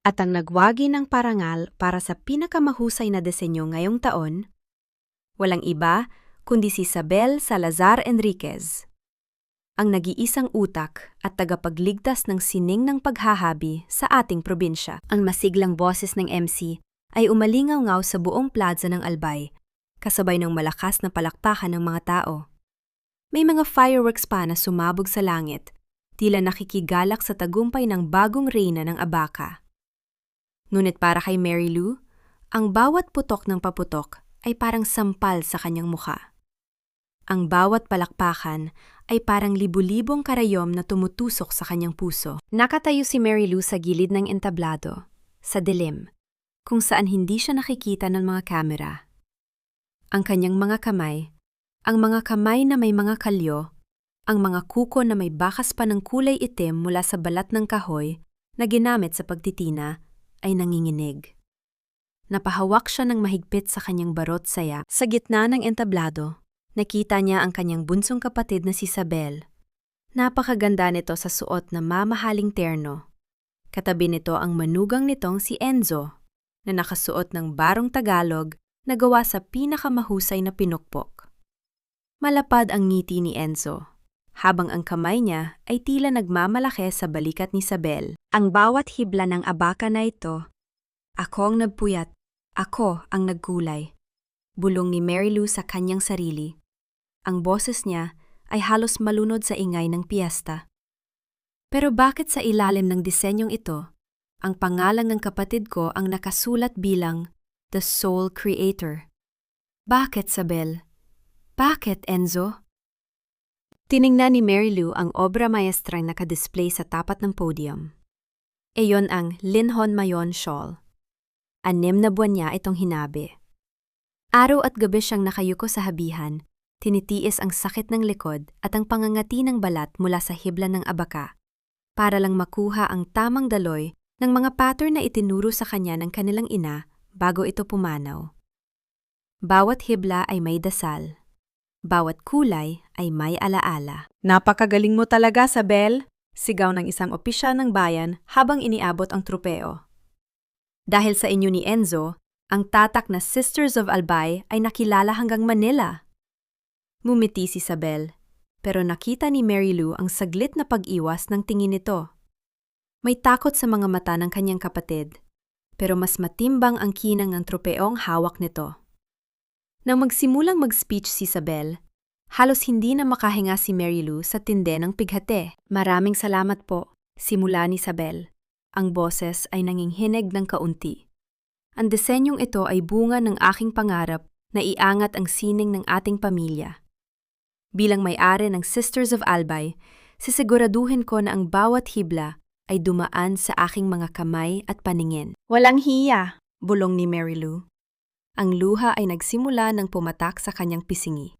At ang nagwagi ng parangal para sa pinakamahusay na disenyo ngayong taon, walang iba kundi si Isabel Salazar Enriquez, ang nag-iisang utak at tagapagligtas ng sining ng paghahabi sa ating probinsya. Ang masiglang boses ng MC ay umalingaw-ngaw sa buong plaza ng Albay, kasabay ng malakas na palakpakan ng mga tao. May mga fireworks pa na sumabog sa langit, tila nakikigalak sa tagumpay ng bagong reyna ng Abaca. Ngunit para kay Mary Lou, ang bawat putok ng paputok ay parang sampal sa kanyang mukha. Ang bawat palakpakan ay parang libu-libong karayom na tumutusok sa kanyang puso. Nakatayo si Mary Lou sa gilid ng entablado, sa dilim, kung saan hindi siya nakikita ng mga kamera. Ang kanyang mga kamay, ang mga kamay na may mga kalyo, ang mga kuko na may bakas pa ng kulay itim mula sa balat ng kahoy na ginamit sa pagtitina, ay nanginginig. Napahawak siya ng mahigpit sa kanyang barot saya. Sa gitna ng entablado, nakita niya ang kanyang bunsong kapatid na si Isabel. Napakaganda nito sa suot na mamahaling terno. Katabi nito ang manugang nitong si Enzo, na nakasuot ng barong Tagalog na gawa sa pinakamahusay na pinukpok. Malapad ang ngiti ni Enzo, habang ang kamay niya ay tila nagmamalaki sa balikat ni Isabel. Ang bawat hibla ng Abaca na ito, ako ang nagpuyat, ako ang nagkulay. Bulong ni Mary Lou sa kanyang sarili. Ang boses niya ay halos malunod sa ingay ng piyesta. Pero bakit sa ilalim ng disenyong ito, ang pangalan ng kapatid ko ang nakasulat bilang The Soul Creator? Bakit, Isabel? Bakit, Enzo? Tiningnan ni Mary Lou ang obra maestrang nakadisplay sa tapat ng podium. Iyon ang Linhon Mayon Shawl. 6 na buwan niya itong hinabi. Araw at gabi siyang nakayuko sa habihan, tinitiis ang sakit ng likod at ang pangangati ng balat mula sa hibla ng Abaca, para lang makuha ang tamang daloy ng mga pattern na itinuro sa kanya ng kanilang ina bago ito pumanaw. Bawat hibla ay may dasal. Bawat kulay ay may alaala. Napakagaling mo talaga, Isabel! Sigaw ng isang opisyal ng bayan habang iniabot ang trupeo. Dahil sa inyo ni Enzo, ang tatak na Sisters of Albay ay nakilala hanggang Manila. Ngumiti si Isabel, pero nakita ni Mary Lou ang saglit na pag-iwas ng tingin nito. May takot sa mga mata ng kanyang kapatid, pero mas matimbang ang kinang ng trupeong hawak nito. Nang magsimulang mag-speech si Isabel, halos hindi na makahinga si Mary Lou sa tinde ng pighate. Maraming salamat po, simula ni Isabel. Ang boses ay nanginghinig ng kaunti. Ang disenyong ito ay bunga ng aking pangarap na iangat ang sining ng ating pamilya. Bilang may-ari ng Sisters of Albay, sisiguraduhin ko na ang bawat hibla ay dumaan sa aking mga kamay at paningin. Walang hiya! Bulong ni Mary Lou. Ang luha ay nagsimula ng pumatak sa kanyang pisingi.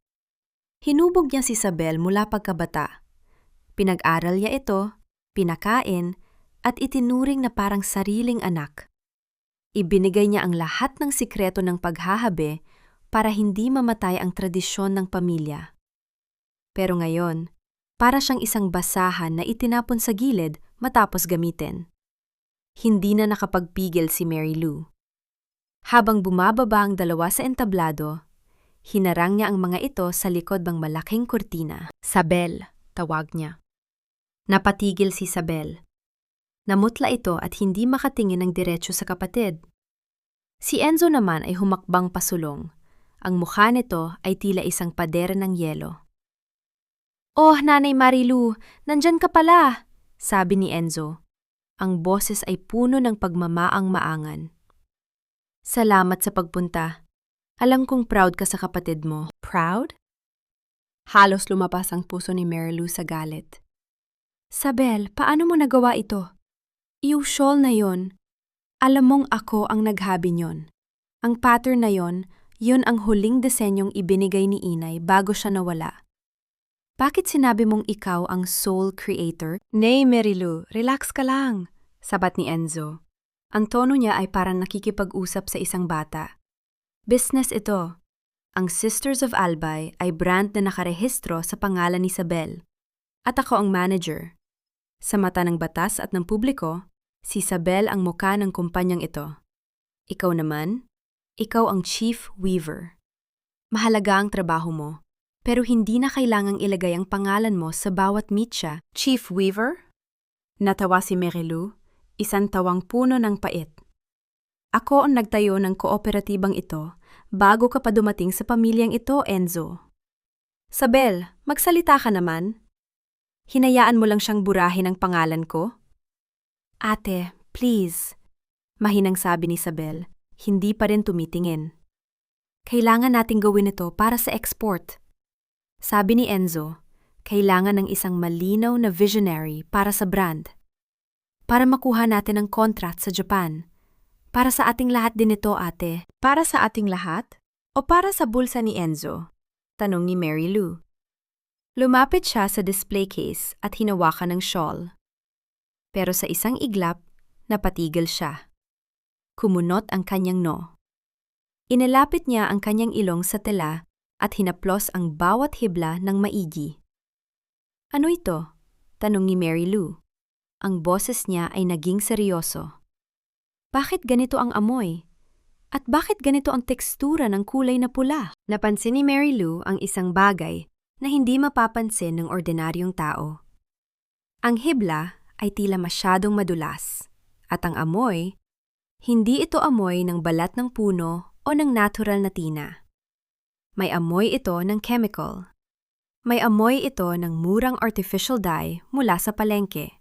Hinubog niya si Isabel mula pagkabata. Pinag-aral niya ito, pinakain, at itinuring na parang sariling anak. Ibinigay niya ang lahat ng sikreto ng paghahabi para hindi mamatay ang tradisyon ng pamilya. Pero ngayon, para siyang isang basahan na itinapon sa gilid matapos gamitin. Hindi na nakapagpigil si Mary Lou. Habang bumababa ang dalawa sa entablado, hinarang niya ang mga ito sa likod ng malaking kurtina. Isabel, tawag niya. Napatigil si Isabel. Namutla ito at hindi makatingin ng diretso sa kapatid. Si Enzo naman ay humakbang pasulong. Ang mukha nito ay tila isang padera ng yelo. "Oh, Nanay Marilu, nandyan ka pala," sabi ni Enzo. Ang boses ay puno ng pagmamaang-maangan. "Salamat sa pagpunta. Alam kong proud ka sa kapatid mo." Proud? Halos lumapas ang puso ni Marilu sa galit. "Isabel, paano mo nagawa ito? Yung shawl na yon, alam mong ako ang naghabi niyon. Ang pattern na yon ang huling disenyong ibinigay ni Inay bago siya nawala. Bakit sinabi mong ikaw ang soul creator?" "Nay, Marilu, relax ka lang," sabat ni Enzo. Ang tono niya ay parang nakikipag-usap sa isang bata. "Business ito. Ang Sisters of Albay ay brand na nakarehistro sa pangalan ni Isabel. At ako ang manager. Sa mata ng batas at ng publiko, Si Isabel ang muka ng kumpanyang ito. Ikaw naman, ikaw ang Chief Weaver. Mahalaga ang trabaho mo, pero hindi na kailangang ilagay ang pangalan mo sa bawat meetya. Chief Weaver? Natawa si Marilou, isang tawang puno ng pait. Ako ang nagtayo ng kooperatibang ito bago ka pa dumating sa pamilyang ito, Enzo. Isabel, magsalita ka naman. Hinayaan mo lang siyang burahin ang pangalan ko? Ate, please. Mahinang sabi ni Isabel, hindi pa rin tumitingin. Kailangan nating gawin ito para sa export. Sabi ni Enzo, kailangan ng isang malinaw na visionary para sa brand. Para makuha natin ang contract sa Japan. Para sa ating lahat din ito, ate. Para sa ating lahat? O para sa bulsa ni Enzo? Tanong ni Marilou. Lumapit siya sa display case at hinawakan ng shawl. Pero sa isang iglap, napatigil siya. Kumunot ang kanyang no. Inilapit niya ang kanyang ilong sa tela at hinaplos ang bawat hibla ng maigi. Ano ito? Tanong ni Marilou. Ang boses niya ay naging seryoso. Bakit ganito ang amoy? At bakit ganito ang tekstura ng kulay na pula? Napansin ni Marilou ang isang bagay na hindi mapapansin ng ordinaryong tao. Ang hibla ay tila masyadong madulas, at ang amoy, hindi ito amoy ng balat ng puno o ng natural na tina. May amoy ito ng chemical. May amoy ito ng murang artificial dye mula sa palengke.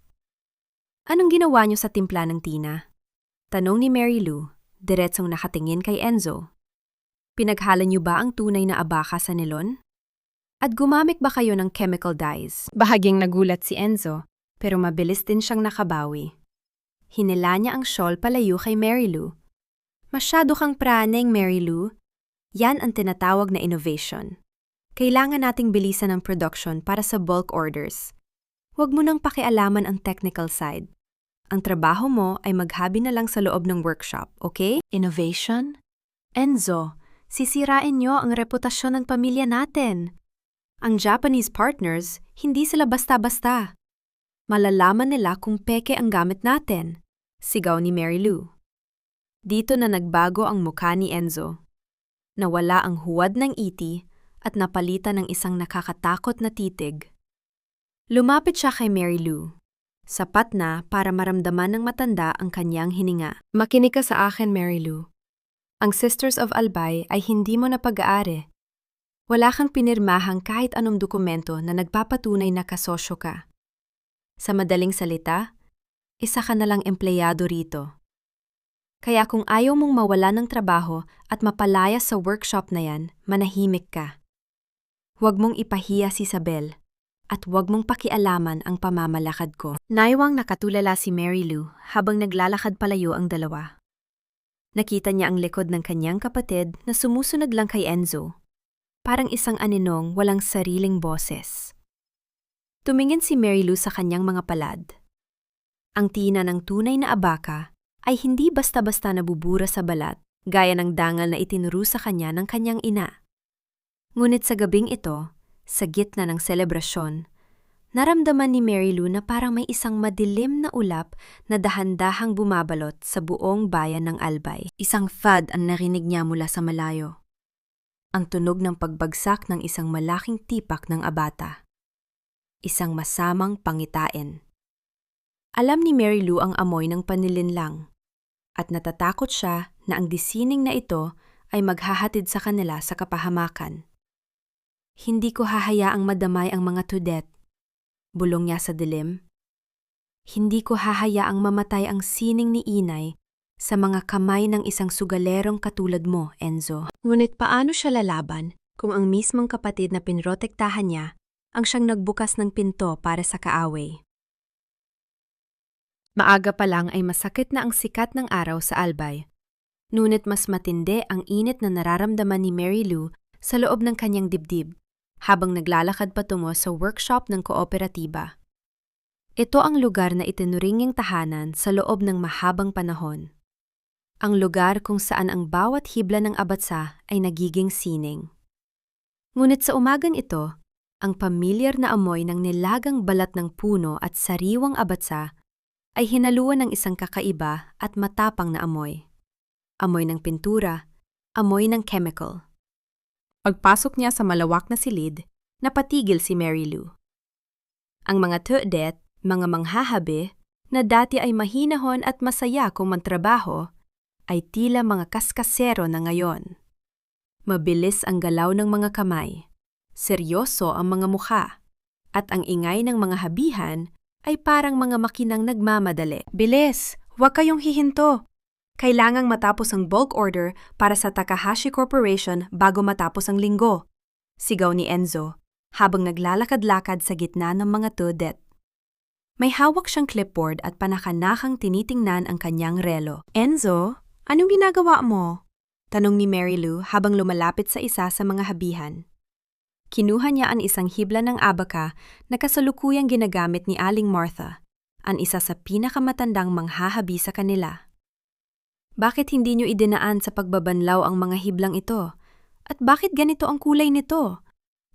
Anong ginawa niyo sa timpla ng tina? Tanong ni Marilou, diretsong nakatingin kay Enzo. Pinaghala niyo ba ang tunay na abaka sa nilon? At gumamit ba kayo ng chemical dyes? Bahaging nagulat si Enzo, pero mabilis din siyang nakabawi. Hinila niya ang shawl palayo kay Marilou. Masyado kang praneng, Marilou. Yan ang tinatawag na innovation. Kailangan nating bilisan ang production para sa bulk orders. Huwag mo nang pakialaman ang technical side. Ang trabaho mo ay maghabi na lang sa loob ng workshop, okay? Innovation? Enzo, sisirain niyo ang reputasyon ng pamilya natin. Ang Japanese partners, hindi sila basta-basta. Malalaman nila kung peke ang gamit natin, sigaw ni Marilou. Dito na nagbago ang mukha ni Enzo. Nawala ang huwad ng iti at napalitan ng isang nakakatakot na titig. Lumapit siya kay Marilou. Sapat na para maramdaman ng matanda ang kanyang hininga. Makinig ka sa akin, Marilou. Ang Sisters of Albay ay hindi mo na pag-aari. Wala kang pinirmahang kahit anong dokumento na nagpapatunay na kasosyo ka. Sa madaling salita, isa ka na lang empleyado rito. Kaya kung ayaw mong mawala ng trabaho at mapalaya sa workshop na yan, manahimik ka. Huwag mong ipahiya si Isabel at huwag mong pakialaman ang pamamalakad ko. Naiwang nakatulala si Marilou habang naglalakad palayo ang dalawa. Nakita niya ang likod ng kanyang kapatid na sumusunod lang kay Enzo. Parang isang aninong walang sariling boses. Tumingin si Marilou sa kanyang mga palad. Ang tina ng tunay na abaka ay hindi basta-basta nabubura sa balat, gaya ng dangal na itinuro sa kanya ng kanyang ina. Ngunit sa gabing ito, sa gitna ng selebrasyon, naramdaman ni Marilou na parang may isang madilim na ulap na dahan-dahang bumabalot sa buong bayan ng Albay. Isang thud ang narinig niya mula sa malayo. Ang tunog ng pagbagsak ng isang malaking tipak ng abata. Isang masamang pangitain. Alam ni Marilou ang amoy ng panilinlang, at natatakot siya na ang disining na ito ay maghahatid sa kanila sa kapahamakan. Hindi ko hahayaang madamay ang mga tudet, bulong niya sa dilim. Hindi ko hahayaang mamatay ang sining ni Inay sa mga kamay ng isang sugalerong katulad mo, Enzo. Ngunit paano siya lalaban kung ang mismong kapatid na pinrotektahan niya ang siyang nagbukas ng pinto para sa kaaway? Maaga pa lang ay masakit na ang sikat ng araw sa Albay. Ngunit mas matindi ang init na nararamdaman ni Marilou sa loob ng kanyang dibdib habang naglalakad patungo sa workshop ng kooperatiba. Ito ang lugar na itinuringing tahanan sa loob ng mahabang panahon. Ang lugar kung saan ang bawat hibla ng abatsa ay nagiging sining. Ngunit sa umagang ito, ang pamilyar na amoy ng nilagang balat ng puno at sariwang abatsa ay hinaluan ng isang kakaiba at matapang na amoy. Amoy ng pintura, amoy ng chemical. Pagpasok niya sa malawak na silid, napatigil si Mary Lou. Ang mga tudet, mga manghahabi, na dati ay mahinahon at masaya kung mantrabaho, ay tila mga kaskasero na ngayon. Mabilis ang galaw ng mga kamay, seryoso ang mga mukha, at ang ingay ng mga habihan ay parang mga makinang nagmamadali. Bilis! Huwag kayong hihinto! Kailangang matapos ang bulk order para sa Takahashi Corporation bago matapos ang linggo. Sigaw ni Enzo, habang naglalakad-lakad sa gitna ng mga tudet. May hawak siyang clipboard at panakanakang tinitingnan ang kanyang relo. Enzo, anong ginagawa mo? Tanong ni Mary Lou habang lumalapit sa isa sa mga habihan. Kinuha niya ang isang hibla ng abaka na kasalukuyang ginagamit ni Aling Martha, ang isa sa pinakamatandang manghahabi sa kanila. Bakit hindi niyo idinaan sa pagbabanlaw ang mga hiblang ito? At bakit ganito ang kulay nito?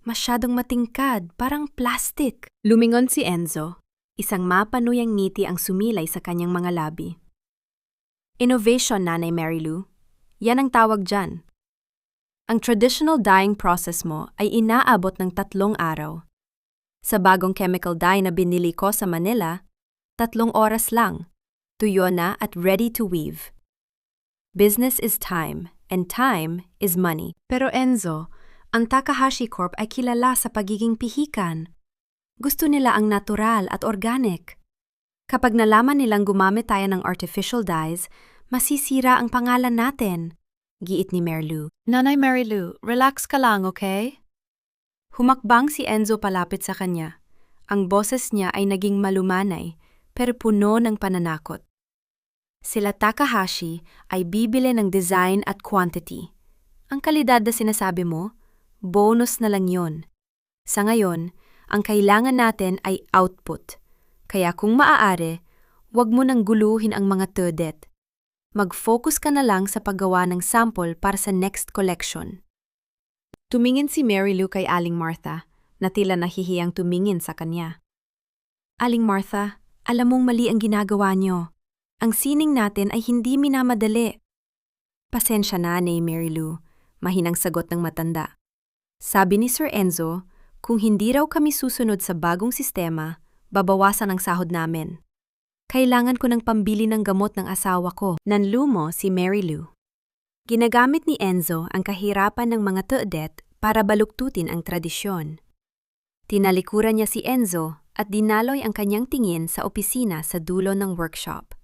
Masyadong matingkad, parang plastic. Lumingon si Enzo. Isang mapanuyang ngiti ang sumilay sa kanyang mga labi. Innovation, Nanay Mary Lou. Yan ang tawag dyan. Ang traditional dyeing process mo ay inaabot ng 3 araw. Sa bagong chemical dye na binili ko sa Manila, 3 oras lang. Tuyo na at ready to weave. Business is time, and time is money. Pero Enzo, ang Takahashi Corp ay kilala sa pagiging pihikan. Gusto nila ang natural at organic. Kapag nalaman nilang gumamit tayo ng artificial dyes, masisira ang pangalan natin. Giit ni Mary Lou. Nanay Mary Lou, relax ka lang, okay? Humakbang si Enzo palapit sa kanya. Ang boses niya ay naging malumanay, pero puno ng pananakot. Sila Takahashi ay bibili ng design at quantity. Ang kalidad na sinasabi mo, bonus na lang yon. Sa ngayon, ang kailangan natin ay output. Kaya kung maaari, huwag mo nang guluhin ang mga tudet. Mag-focus ka na lang sa paggawa ng sample para sa next collection. Tumingin si Mary Lou kay Aling Martha, na tila nahihiyang tumingin sa kanya. Aling Martha, alam mong mali ang ginagawa niyo. Ang sining natin ay hindi minamadali. Pasensya na, ni Mary Lou, mahinang sagot ng matanda. Sabi ni Sir Enzo, kung hindi raw kami susunod sa bagong sistema, babawasan ang sahod namin. Kailangan ko ng pambili ng gamot ng asawa ko. Nanlumo si Mary Lou. Ginagamit ni Enzo ang kahirapan ng mga tudet para baluktutin ang tradisyon. Tinalikuran niya si Enzo at dinaloy ang kanyang tingin sa opisina sa dulo ng workshop.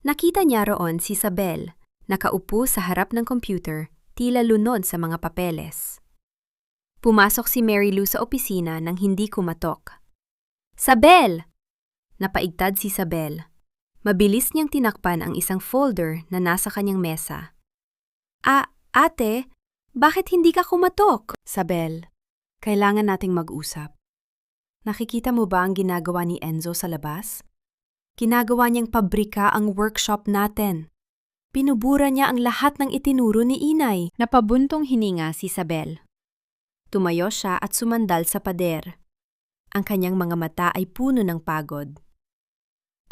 Nakita niya roon si Isabel, nakaupo sa harap ng computer, tila lunod sa mga papeles. Pumasok si Mary Lou sa opisina nang hindi kumatok. Sabel! Napaigtad si Isabel. Mabilis niyang tinakpan ang isang folder na nasa kanyang mesa. Ate, bakit hindi ka kumatok? Sabel, kailangan nating mag-usap. Nakikita mo ba ang ginagawa ni Enzo sa labas? Ginagawa niyang pabrika ang workshop natin. Pinubura niya ang lahat ng itinuro ni Inay. Napabuntong hininga si Isabel. Tumayo siya at sumandal sa pader. Ang kanyang mga mata ay puno ng pagod.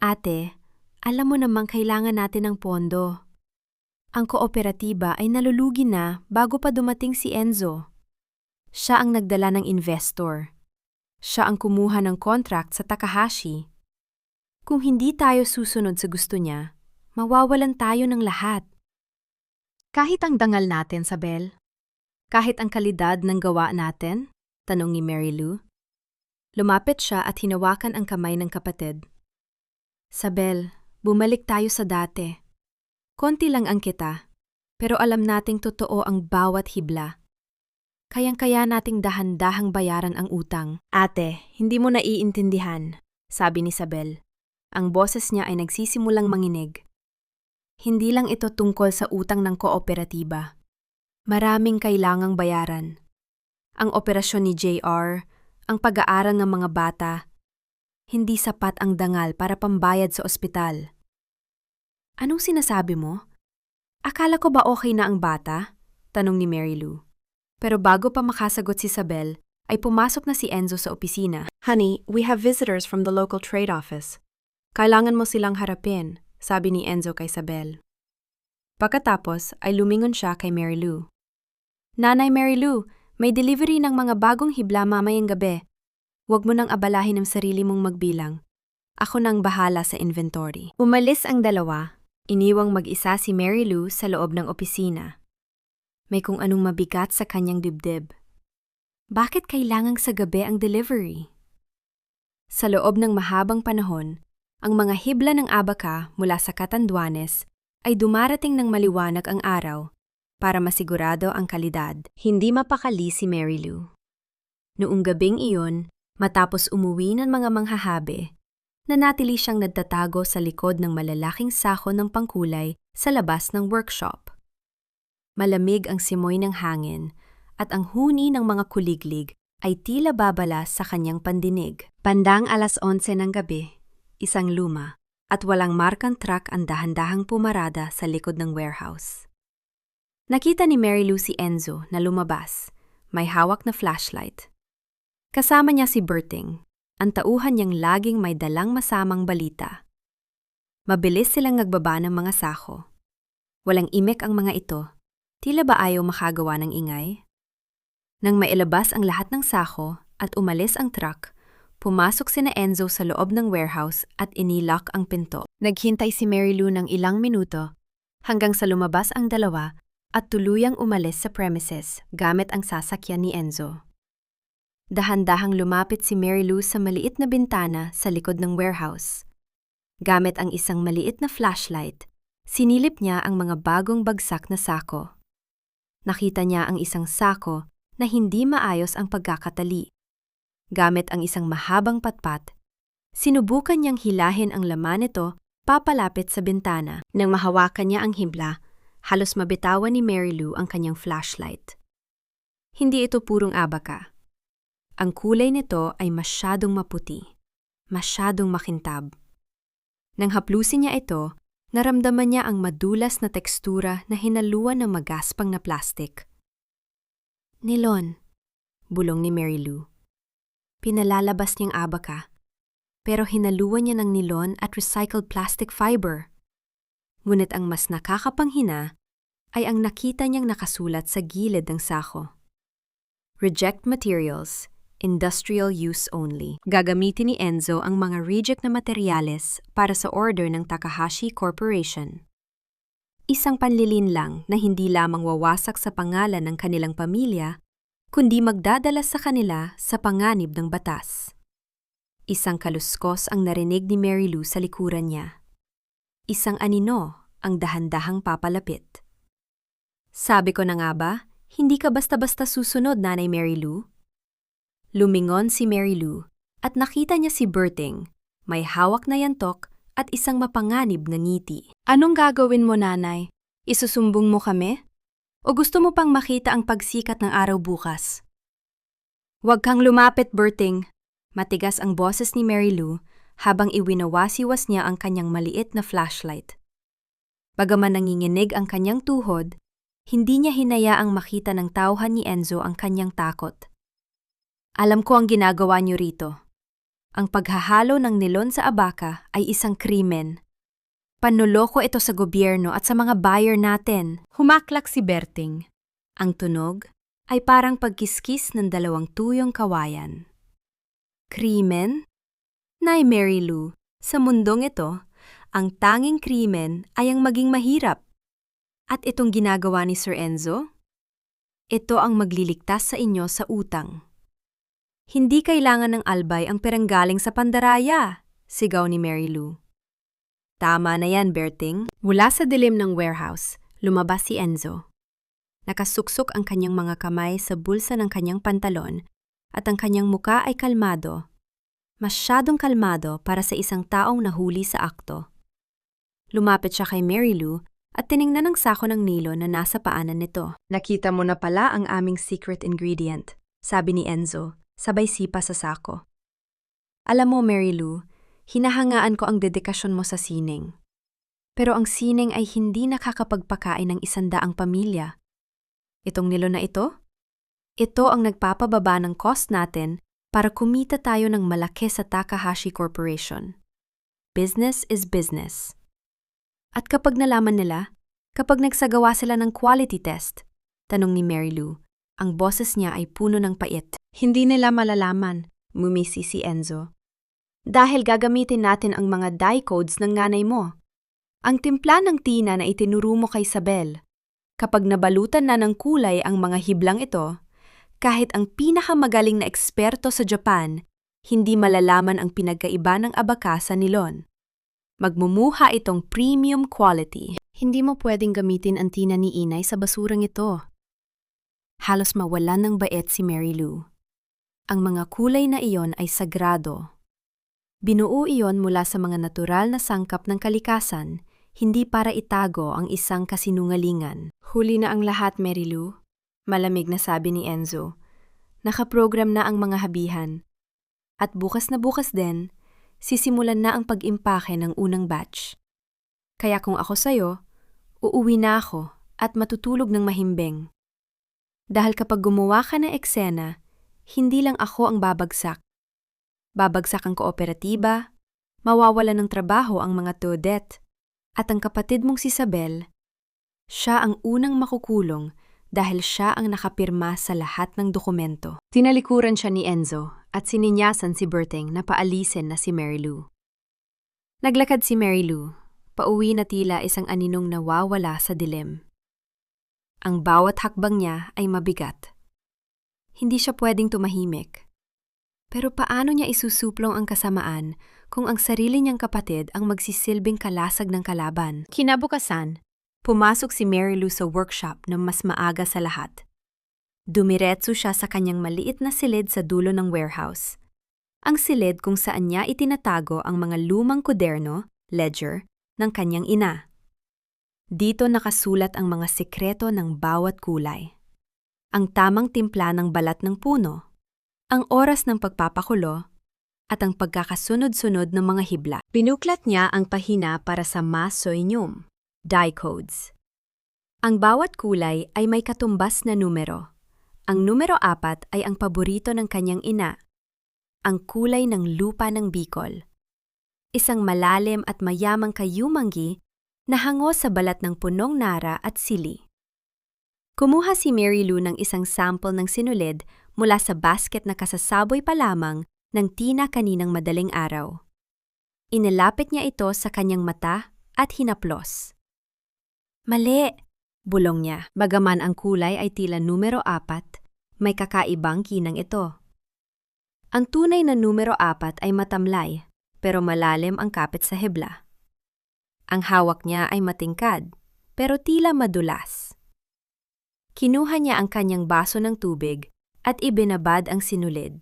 Ate, alam mo namang kailangan natin ng pondo. Ang kooperatiba ay nalulugi na bago pa dumating si Enzo. Siya ang nagdala ng investor. Siya ang kumuha ng contract sa Takahashi. Kung hindi tayo susunod sa gusto niya, mawawalan tayo ng lahat. Kahit ang dangal natin, Sabel? Kahit ang kalidad ng gawa natin? Tanong ni Mary Lou. Lumapit siya at hinawakan ang kamay ng kapatid. Sabel, bumalik tayo sa dati. Konti lang ang kita, pero alam nating totoo ang bawat hibla. Kayang-kaya nating dahan-dahang bayaran ang utang. Ate, hindi mo naiintindihan, sabi ni Isabel. Ang boses niya ay nagsisimulang manginig. Hindi lang ito tungkol sa utang ng kooperatiba. Maraming kailangang bayaran. Ang operasyon ni JR, ang pag-aaral ng mga bata, hindi sapat ang dangal para pambayad sa ospital. Anong sinasabi mo? Akala ko ba okay na ang bata? Tanong ni Mary Lou. Pero bago pa makasagot si Isabel, ay pumasok na si Enzo sa opisina. Honey, we have visitors from the local trade office. Kailangan mo silang harapin, sabi ni Enzo kay Isabel. Pagkatapos ay lumingon siya kay Mary Lou. Nanay Mary Lou, may delivery ng mga bagong hibla mamayang gabi. Huwag mo nang abalahin ang sarili mong magbilang. Ako nang bahala sa inventory. Umalis ang dalawa. Iniwang mag-isa si Mary Lou sa loob ng opisina. May kung anong mabigat sa kanyang dibdib. Bakit kailangang sa gabi ang delivery? Sa loob ng mahabang panahon, ang mga hibla ng Abaca mula sa Catanduanes ay dumarating ng maliwanag ang araw para masigurado ang kalidad. Hindi mapakali si Mary Lou. Noong gabing iyon, matapos umuwi ng mga manghahabe, nanatili siyang nagtatago sa likod ng malalaking sako ng pangkulay sa labas ng workshop. Malamig ang simoy ng hangin at ang huni ng mga kuliglig ay tila babala sa kanyang pandinig. Bandang 11:00 ng gabi, isang luma at walang markang truck ang dahan-dahang pumarada sa likod ng warehouse. Nakita ni Mary Lou si Enzo na lumabas, may hawak na flashlight. Kasama niya si Berting, ang tauhan niyang laging may dalang masamang balita. Mabilis silang nagbaba ng mga sako. Walang imik ang mga ito, tila ba ayaw makagawa ng ingay? Nang mailabas ang lahat ng sako at umalis ang truck, pumasok sina Enzo sa loob ng warehouse at inilock ang pinto. Naghintay si Mary Lou ng ilang minuto hanggang sa lumabas ang dalawa at tuluyang umalis sa premises gamit ang sasakyan ni Enzo. Dahan-dahang lumapit si Mary Lou sa maliit na bintana sa likod ng warehouse. Gamit ang isang maliit na flashlight, sinilip niya ang mga bagong bagsak na sako. Nakita niya ang isang sako na hindi maayos ang pagkakatali. Gamit ang isang mahabang patpat, sinubukan niyang hilahin ang laman nito papalapit sa bintana. Nang mahawakan niya ang hibla, halos mabitawan ni Mary Lou ang kanyang flashlight. Hindi ito purong Abaca. Ang kulay nito ay masyadong maputi, masyadong makintab. Nang haplusin niya ito, naramdaman niya ang madulas na tekstura na hinaluan ng magaspang na plastik. Nilon, bulong ni Mary Lou. Pinalalabas niyang Abaca, pero hinaluan niya ng nilon at recycled plastic fiber. Ngunit ang mas nakakapanghina ay ang nakita niyang nakasulat sa gilid ng sako. Reject materials. Industrial use only. Gagamitin ni Enzo ang mga reject na materyales para sa order ng Takahashi Corporation. Isang panlilin lang na hindi lamang wawasak sa pangalan ng kanilang pamilya, kundi magdadala sa kanila sa panganib ng batas. Isang kaluskos ang narinig ni Mary Lou sa likuran niya. Isang anino ang dahan-dahang papalapit. Sabi ko na nga ba, hindi ka basta-basta susunod, Nanay Mary Lou? Lumingon si Mary Lou at nakita niya si Berting, may hawak na yantok at isang mapanganib na ngiti. Anong gagawin mo, Nanay? Isusumbong mo kami? O gusto mo pang makita ang pagsikat ng araw bukas? Huwag kang lumapit, Berting. Matigas ang boses ni Mary Lou habang iwinawasiwas niya ang kanyang maliit na flashlight. Bagaman nanginginig ang kanyang tuhod, hindi niya hinayaang makita ng tauhan ni Enzo ang kanyang takot. Alam ko ang ginagawa niyo rito. Ang paghahalo ng nilon sa Abaca ay isang krimen. Panloloko ito sa gobyerno at sa mga buyer natin. Humaklak si Berting. Ang tunog ay parang pagkiskis ng dalawang tuyong kawayan. Krimen? Nay Mary Lou, sa mundong ito, ang tanging krimen ay ang maging mahirap. At itong ginagawa ni Sir Enzo? Ito ang magliligtas sa inyo sa utang. Hindi kailangan ng albay ang peranggaling sa pandaraya, sigaw ni Mary Lou. Tama na yan, Berting. Mula sa dilim ng warehouse, lumabas si Enzo. Nakasuksok ang kanyang mga kamay sa bulsa ng kanyang pantalon at ang kanyang muka ay kalmado. Masyadong kalmado para sa isang taong nahuli sa akto. Lumapit siya kay Mary Lou at tiningnan ang sako ng nilon na nasa paanan nito. Nakita mo na pala ang aming secret ingredient, sabi ni Enzo. Sabay sipa sa sako. Alam mo, Mary Lou, hinahangaan ko ang dedikasyon mo sa sining. Pero ang sining ay hindi nakakapagpakain ng 100 pamilya. Itong nilon na ito? Ito ang nagpapababa ng cost natin para kumita tayo ng malaki sa Takahashi Corporation. Business is business. At kapag nalaman nila, kapag nagsagawa sila ng quality test, tanong ni Mary Lou, ang boses niya ay puno ng pait. Hindi nila malalaman, ngumisi si Enzo. Dahil gagamitin natin ang mga die codes ng nanay mo. Ang timpla ng tina na itinuro mo kay Isabel. Kapag nabalutan na ng kulay ang mga hiblang ito, kahit ang pinakamagaling na eksperto sa Japan, hindi malalaman ang pinagkaiba ng abaka sa nilon. Magmumuha itong premium quality. Hindi mo pwedeng gamitin ang tina ni Inay sa basurang ito. Halos mawalan ng bait si Mary Lou. Ang mga kulay na iyon ay sagrado. Binuo iyon mula sa mga natural na sangkap ng kalikasan, hindi para itago ang isang kasinungalingan. Huli na ang lahat, Mary Lou. Malamig na sabi ni Enzo. Nakaprogram na ang mga habihan. At bukas na bukas din, sisimulan na ang pag-impake ng unang batch. Kaya kung ako sa'yo, uuwi na ako at matutulog ng mahimbing. Dahil kapag gumawa ka ng eksena, hindi lang ako ang babagsak. Babagsak ang kooperatiba, mawawala ng trabaho ang mga Todet, at ang kapatid mong si Isabel, siya ang unang makukulong dahil siya ang nakapirma sa lahat ng dokumento. Tinalikuran siya ni Enzo at sininyasan si Berting na paalisin na si Mary Lou. Naglakad si Mary Lou, pauwi na tila isang aninong nawawala sa dilim. Ang bawat hakbang niya ay mabigat. Hindi siya pwedeng tumahimik. Pero paano niya isusuplong ang kasamaan kung ang sarili niyang kapatid ang magsisilbing kalasag ng kalaban? Kinabukasan, pumasok si Mary Lou sa workshop na mas maaga sa lahat. Dumiretso siya sa kanyang maliit na silid sa dulo ng warehouse. Ang silid kung saan niya itinatago ang mga lumang kuderno, ledger, ng kanyang ina. Dito nakasulat ang mga sekreto ng bawat kulay. Ang tamang timpla ng balat ng puno, ang oras ng pagpapakulo, at ang pagkakasunod-sunod ng mga hibla. Pinuklat niya ang pahina para sa masoinyum, die codes. Ang bawat kulay ay may katumbas na numero. Ang numero 4 ay ang paborito ng kanyang ina, ang kulay ng lupa ng Bicol. Isang malalim at mayamang kayumanggi na hango sa balat ng punong nara at sili. Kumuha si Mary Lou ng isang sample ng sinulid mula sa basket na kasasaboy pa lamang ng tina kaninang madaling araw. Inilapit niya ito sa kanyang mata at hinaplos. Mali! Bulong niya. Bagaman ang kulay ay tila numero 4, may kakaibang kinang ito. Ang tunay na numero 4 ay matamlay, pero malalim ang kapit sa hibla. Ang hawak niya ay matingkad, pero tila madulas. Kinuha niya ang kanyang baso ng tubig at ibinabad ang sinulid.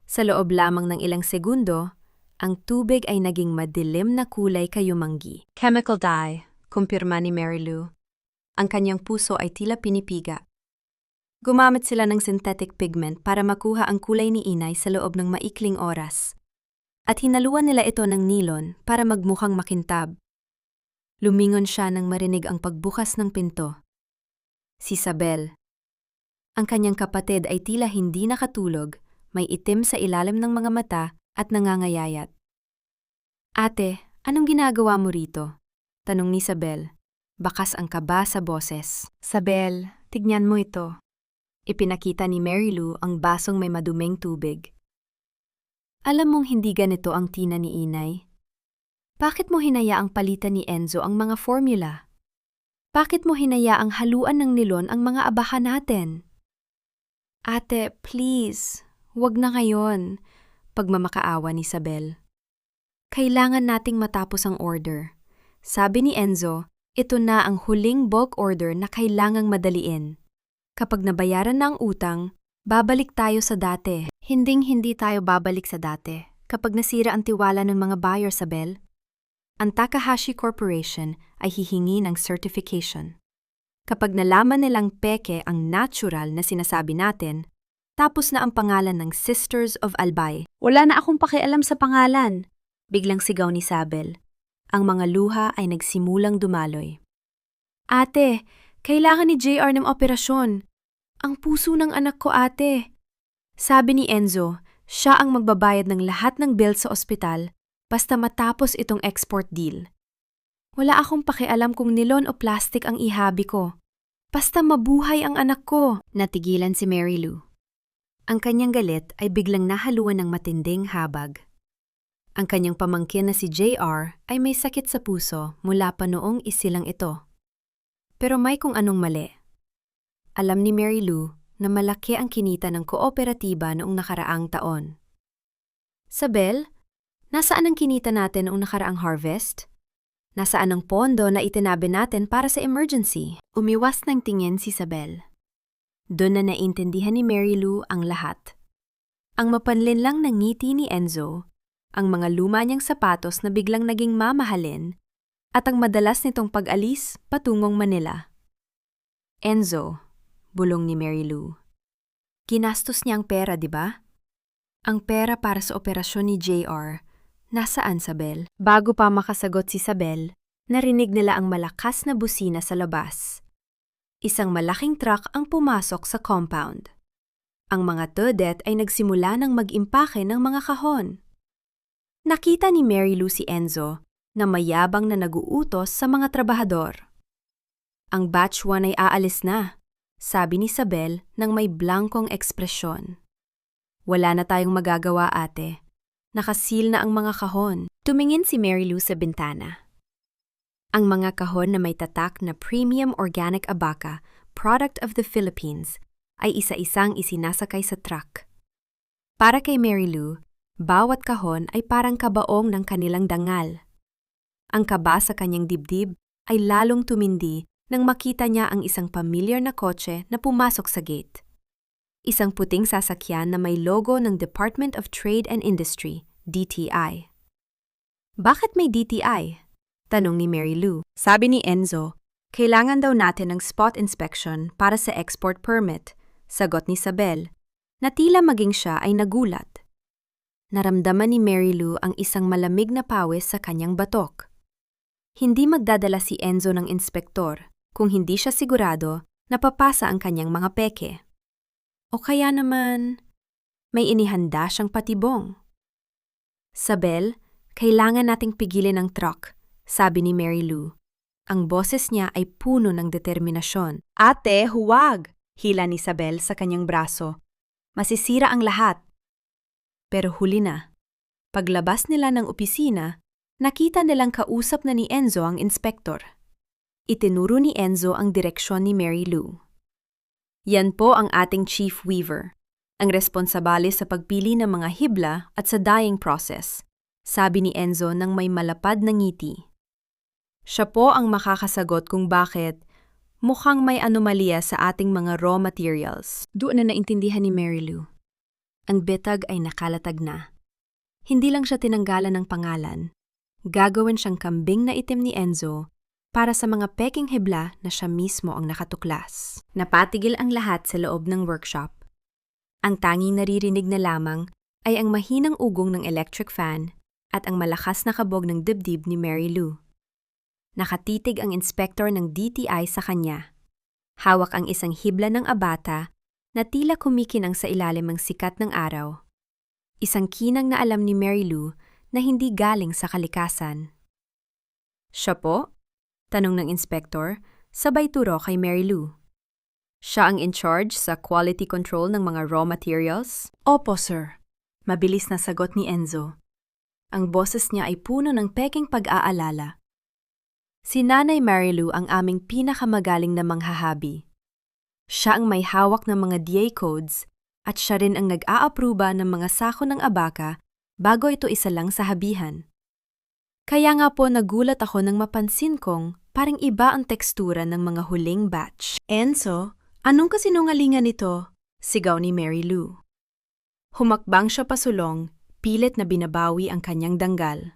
Sa loob lamang ng ilang segundo, ang tubig ay naging madilim na kulay kayumanggi. Chemical dye, kumpirma ni Mary Lou. Ang kanyang puso ay tila pinipiga. Gumamit sila ng synthetic pigment para makuha ang kulay ni Inay sa loob ng maikling oras. At hinaluan nila ito ng nilon para magmukhang makintab. Lumingon siya nang marinig ang pagbukas ng pinto. Si Isabel. Ang kanyang kapatid ay tila hindi nakatulog, may itim sa ilalim ng mga mata at nangangayayat. Ate, anong ginagawa mo rito? Tanong ni Isabel. Bakas ang kaba sa boses. Isabel, tignan mo ito. Ipinakita ni Mary Lou ang basong may maduming tubig. Alam mong hindi ganito ang tina ni Inay? Bakit mo hinayaang palitan ni Enzo ang mga formula? Bakit mo hinayaang haluan ng nilon ang mga abahan natin? Ate, please, wag na ngayon, pagmamakaawa ni Isabel. Kailangan nating matapos ang order. Sabi ni Enzo, ito na ang huling bulk order na kailangang madaliin. Kapag nabayaran na ang utang, babalik tayo sa dati. Hinding-hindi tayo babalik sa dati kapag nasira ang tiwala ng mga buyer, Isabel. Ang Takahashi Corporation ay hihingi ng certification. Kapag nalaman nilang peke ang natural na sinasabi natin, tapos na ang pangalan ng Sisters of Albay. Wala na akong pakialam sa pangalan, biglang sigaw ni Isabel. Ang mga luha ay nagsimulang dumaloy. Ate, kailangan ni JR ng operasyon. Ang puso ng anak ko, ate. Sabi ni Enzo, siya ang magbabayad ng lahat ng bill sa ospital basta matapos itong export deal. Wala akong pakialam kung nilon o plastic ang ihabi ko. Basta mabuhay ang anak ko, natigilan si Mary Lou. Ang kanyang galit ay biglang nahaluan ng matinding habag. Ang kanyang pamangkin na si JR ay may sakit sa puso mula pa noong isilang ito. Pero may kung anong mali. Alam ni Mary Lou na malaki ang kinita ng kooperatiba noong nakaraang taon. Sabel, nasaan ang kinita natin noong nakaraang harvest? Nasaan ang pondo na itinabi natin para sa emergency? Umiwas ng tingin si Sabel. Doon na naintindihan ni Mary Lou ang lahat. Ang mapanlin lang ng ngiti ni Enzo, ang mga luma niyang sapatos na biglang naging mamahalin, at ang madalas nitong pag-alis patungong Manila. Enzo, bulong ni Mary Lou. Ginastos niya ang pera, di ba? Ang pera para sa operasyon ni JR. Nasaan, Sabel? Bago pa makasagot si Sabel, narinig nila ang malakas na busina sa labas. Isang malaking truck ang pumasok sa compound. Ang mga todet ay nagsimula ng mag-impake ng mga kahon. Nakita ni Mary Lou si Enzo na mayabang na naguutos sa mga trabahador. Ang batch 1 ay aalis na, sabi ni Sabel nang may blankong ekspresyon. Wala na tayong magagawa, ate. Nakasil na ang mga kahon. Tumingin si Mary Lou sa bintana. Ang mga kahon na may tatak na Premium Organic Abaca, Product of the Philippines, ay isa-isang isinasakay sa truck. Para kay Mary Lou, bawat kahon ay parang kabaong ng kanilang dangal. Ang kaba sa kanyang dibdib ay lalong tumindi nang makita niya ang isang pamilyar na kotse na pumasok sa gate. Isang puting sasakyan na may logo ng Department of Trade and Industry, DTI. Bakit may DTI? Tanong ni Mary Lou. Sabi ni Enzo, kailangan daw natin ng spot inspection para sa export permit, sagot ni Sabel, na tila maging siya ay nagulat. Naramdaman ni Mary Lou ang isang malamig na pawis sa kanyang batok. Hindi magdadala si Enzo ng inspektor kung hindi siya sigurado na papasa ang kanyang mga peke. O kaya naman, may inihanda siyang patibong. Sabel, kailangan nating pigilin ang truck, sabi ni Mary Lou. Ang boses niya ay puno ng determinasyon. Ate, huwag! Hila ni Sabel sa kanyang braso. Masisira ang lahat. Pero huli na. Paglabas nila ng opisina, nakita nilang kausap na ni Enzo ang inspektor. Itinuro ni Enzo ang direksyon ni Mary Lou. Yan po ang ating chief weaver, ang responsabale sa pagpili ng mga hibla at sa dyeing process, sabi ni Enzo nang may malapad na ngiti. Siya po ang makakasagot kung bakit mukhang may anomalya sa ating mga raw materials. Doon na naintindihan ni Mary Lou. Ang bitag ay nakalatag na. Hindi lang siya tinanggalan ng pangalan. Gagawin siyang kambing na itim ni Enzo para sa mga peking hibla na siya mismo ang nakatuklas. Napatigil ang lahat sa loob ng workshop. Ang tanging naririnig na lamang ay ang mahinang ugong ng electric fan at ang malakas na kabog ng dibdib ni Mary Lou. Nakatitig ang inspektor ng DTI sa kanya. Hawak ang isang hibla ng abata na tila kumikinang sa ilalim ng sikat ng araw. Isang kinang na alam ni Mary Lou na hindi galing sa kalikasan. Siya po? Tanong ng inspektor, sabay turo kay Mary Lou. Siya ang in charge sa quality control ng mga raw materials? Opo, sir. Mabilis na sagot ni Enzo. Ang boses niya ay puno ng peking pag-aalala. Si Nanay Mary Lou ang aming pinakamagaling na manghahabi. Siya ang may hawak ng mga DA codes at siya rin ang nag-aapruba ng mga sako ng abaka bago ito isalang sa habihan. Kaya nga po nagulat ako nang mapansin kong parang iba ang tekstura ng mga huling batch. Enzo, anong kasinungalingan nito? Sigaw ni Mary Lou. Humakbang siya pasulong, pilit na binabawi ang kanyang danggal.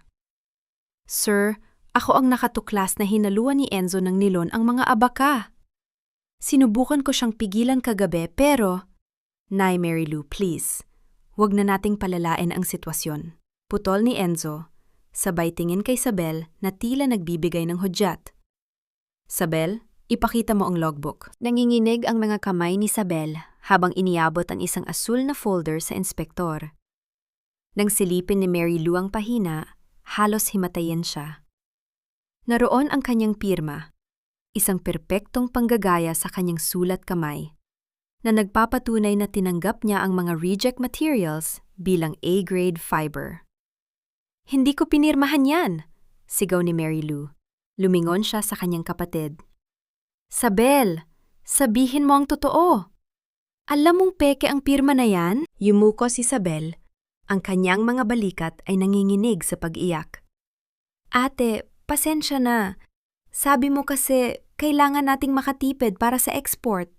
Sir, ako ang nakatuklas na hinaluan ni Enzo ng nilon ang mga abaka. Sinubukan ko siyang pigilan kagabi pero... Nay Mary Lou, please. Huwag na nating palalain ang sitwasyon. Putol ni Enzo. Sabay tingin kay Sabel na tila nagbibigay ng hudyat. Sabel, ipakita mo ang logbook. Nanginginig ang mga kamay ni Sabel habang iniabot ang isang asul na folder sa inspektor. Nang silipin ni Mary Lou ang pahina, halos himatayin siya. Naroon ang kanyang pirma, isang perpektong panggagaya sa kanyang sulat kamay, na nagpapatunay na tinanggap niya ang mga reject materials bilang A-grade fiber. "Hindi ko pinirmahan yan!" sigaw ni Mary Lou. Lumingon siya sa kanyang kapatid. "Sabel, sabihin mo ang totoo. Alam mong peke ang pirma na yan?" Yumuko si Sabel. Ang kanyang mga balikat ay nanginginig sa pag-iyak. "Ate, pasensya na. Sabi mo kasi kailangan nating makatipid para sa export."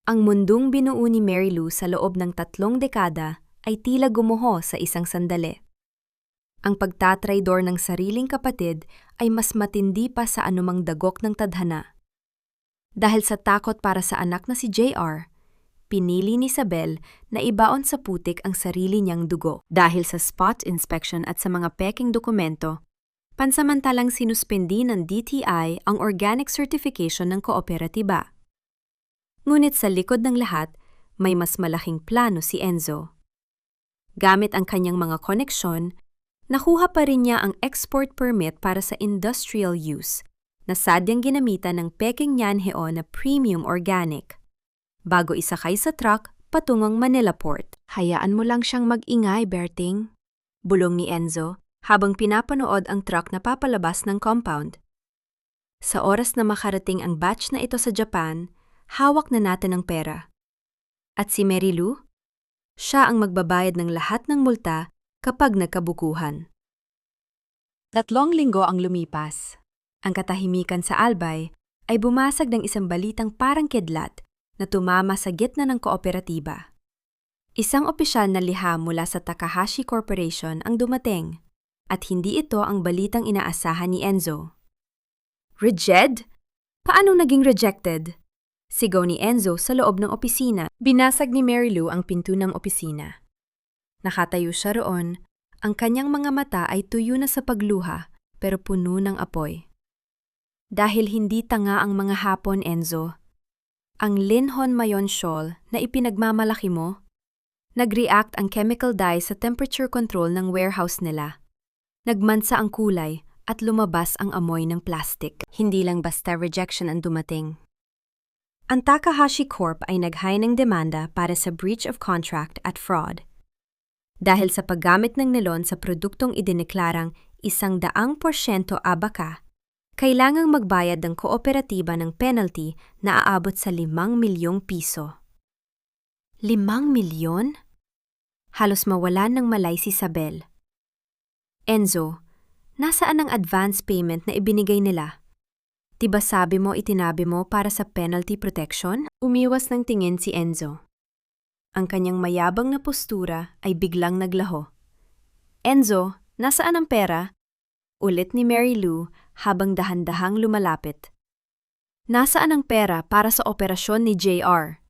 Ang mundong binuo ni Mary Lou sa loob ng 3 dekada ay tila gumuho sa isang sandali. Ang pagtatraydor ng sariling kapatid ay mas matindi pa sa anumang dagok ng tadhana. Dahil sa takot para sa anak na si JR, pinili ni Isabel na ibaon sa putik ang sarili niyang dugo. Dahil sa spot inspection at sa mga peking dokumento, pansamantalang sinuspendi ng DTI ang organic certification ng kooperatiba. Ngunit sa likod ng lahat, may mas malaking plano si Enzo. Gamit ang kanyang mga koneksyon, nakuha pa rin niya ang export permit para sa industrial use na sadyang ginamitan ng peking Nyanheo na premium organic. Bago isakay sa truck patungong Manila Port. "Hayaan mo lang siyang mag-ingay, Berting," bulong ni Enzo habang pinapanood ang truck na papalabas ng compound. "Sa oras na makarating ang batch na ito sa Japan, hawak na natin ang pera. At si Mary Lou? Siya ang magbabayad ng lahat ng multa kapag nagkabukuhan." 3 linggo ang lumipas. Ang katahimikan sa Albay ay bumasag ng isang balitang parang kidlat na tumama sa gitna ng kooperatiba. Isang opisyal na liham mula sa Takahashi Corporation ang dumating, at hindi ito ang balitang inaasahan ni Enzo. "Rejected? Paano naging rejected?" sigaw ni Enzo sa loob ng opisina. Binasag ni Mary Lou ang pinto ng opisina. Nakatayo siya roon, ang kanyang mga mata ay tuyo na sa pagluha pero puno ng apoy. "Dahil hindi tanga ang mga Hapon, Enzo. Ang Linhon Mayon Shoal na ipinagmamalaki mo, nag-react ang chemical dye sa temperature control ng warehouse nila. Nagmansa ang kulay at lumabas ang amoy ng plastic. Hindi lang basta rejection ang dumating. Ang Takahashi Corp ay nag-hire ng demanda para sa breach of contract at fraud. Dahil sa paggamit ng nilon sa produktong idineklarang 100% abaka, kailangang magbayad ng kooperatiba ng penalty na aabot sa 5 milyong piso. 5 milyon? Halos mawalan ng malay si Isabel. "Enzo, nasaan ang advance payment na ibinigay nila? Diba sabi mo itinabi mo para sa penalty protection?" Umiwas ng tingin si Enzo. Ang kanyang mayabang na postura ay biglang naglaho. "Enzo, nasaan ang pera?" Ulit ni Mary Lou habang dahan-dahang lumalapit. "Nasaan ang pera para sa operasyon ni JR?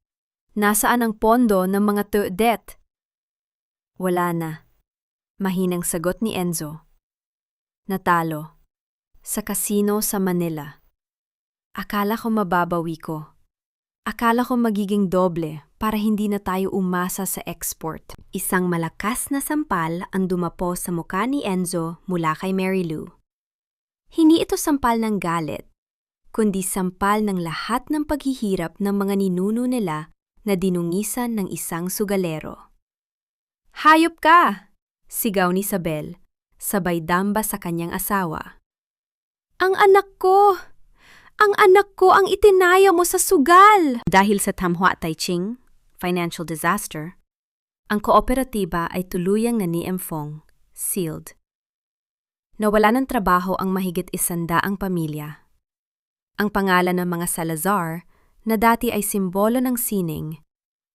Nasaan ang pondo ng mga debt?" "Wala na," mahinang sagot ni Enzo. "Natalo. Sa casino sa Manila. Akala ko mababawi ko. Akala ko magiging doble para hindi na tayo umasa sa export." Isang malakas na sampal ang dumapo sa mukha ni Enzo mula kay Mary Lou. Hindi ito sampal ng galit, kundi sampal ng lahat ng paghihirap ng mga ninuno nila na dinungisan ng isang sugalero. "Hayop ka!" sigaw ni Isabel, sabay damba sa kanyang asawa. "Ang anak ko! Ang anak ko ang itinaya mo sa sugal!" Dahil sa Tamhua Taiching, financial disaster, ang kooperatiba ay tuluyang naniempong, sealed. Nawala ng trabaho ang mahigit 100 pamilya. Ang pangalan ng mga Salazar, na dati ay simbolo ng sining,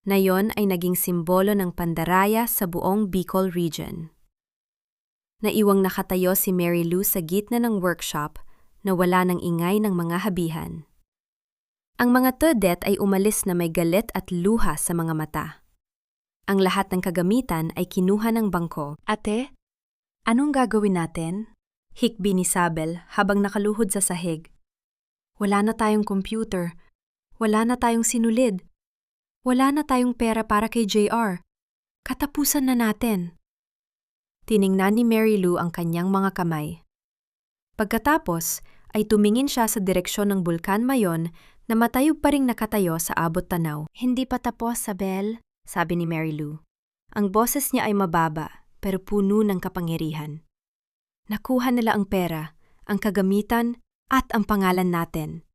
ngayon ay naging simbolo ng pandaraya sa buong Bicol region. Naiwang nakatayo si Mary Lou sa gitna ng workshop na wala ng ingay ng mga habihan. Ang mga tudet ay umalis na may galit at luha sa mga mata. Ang lahat ng kagamitan ay kinuha ng bangko. "Ate, anong gagawin natin?" hikbi ni Isabel habang nakaluhod sa sahig. "Wala na tayong computer. Wala na tayong sinulid. Wala na tayong pera para kay JR. Katapusan na natin." Tiningnan ni Mary Lou ang kanyang mga kamay. Pagkatapos ay tumingin siya sa direksyon ng bulkan mayon na matayog pa ring nakatayo sa abot tanaw. Hindi pa tapos, Sabel, sabi ni Mary Lou. Ang boses niya ay mababa pero puno ng kapangyarihan. Nakuha nila ang pera, ang kagamitan at ang pangalan natin.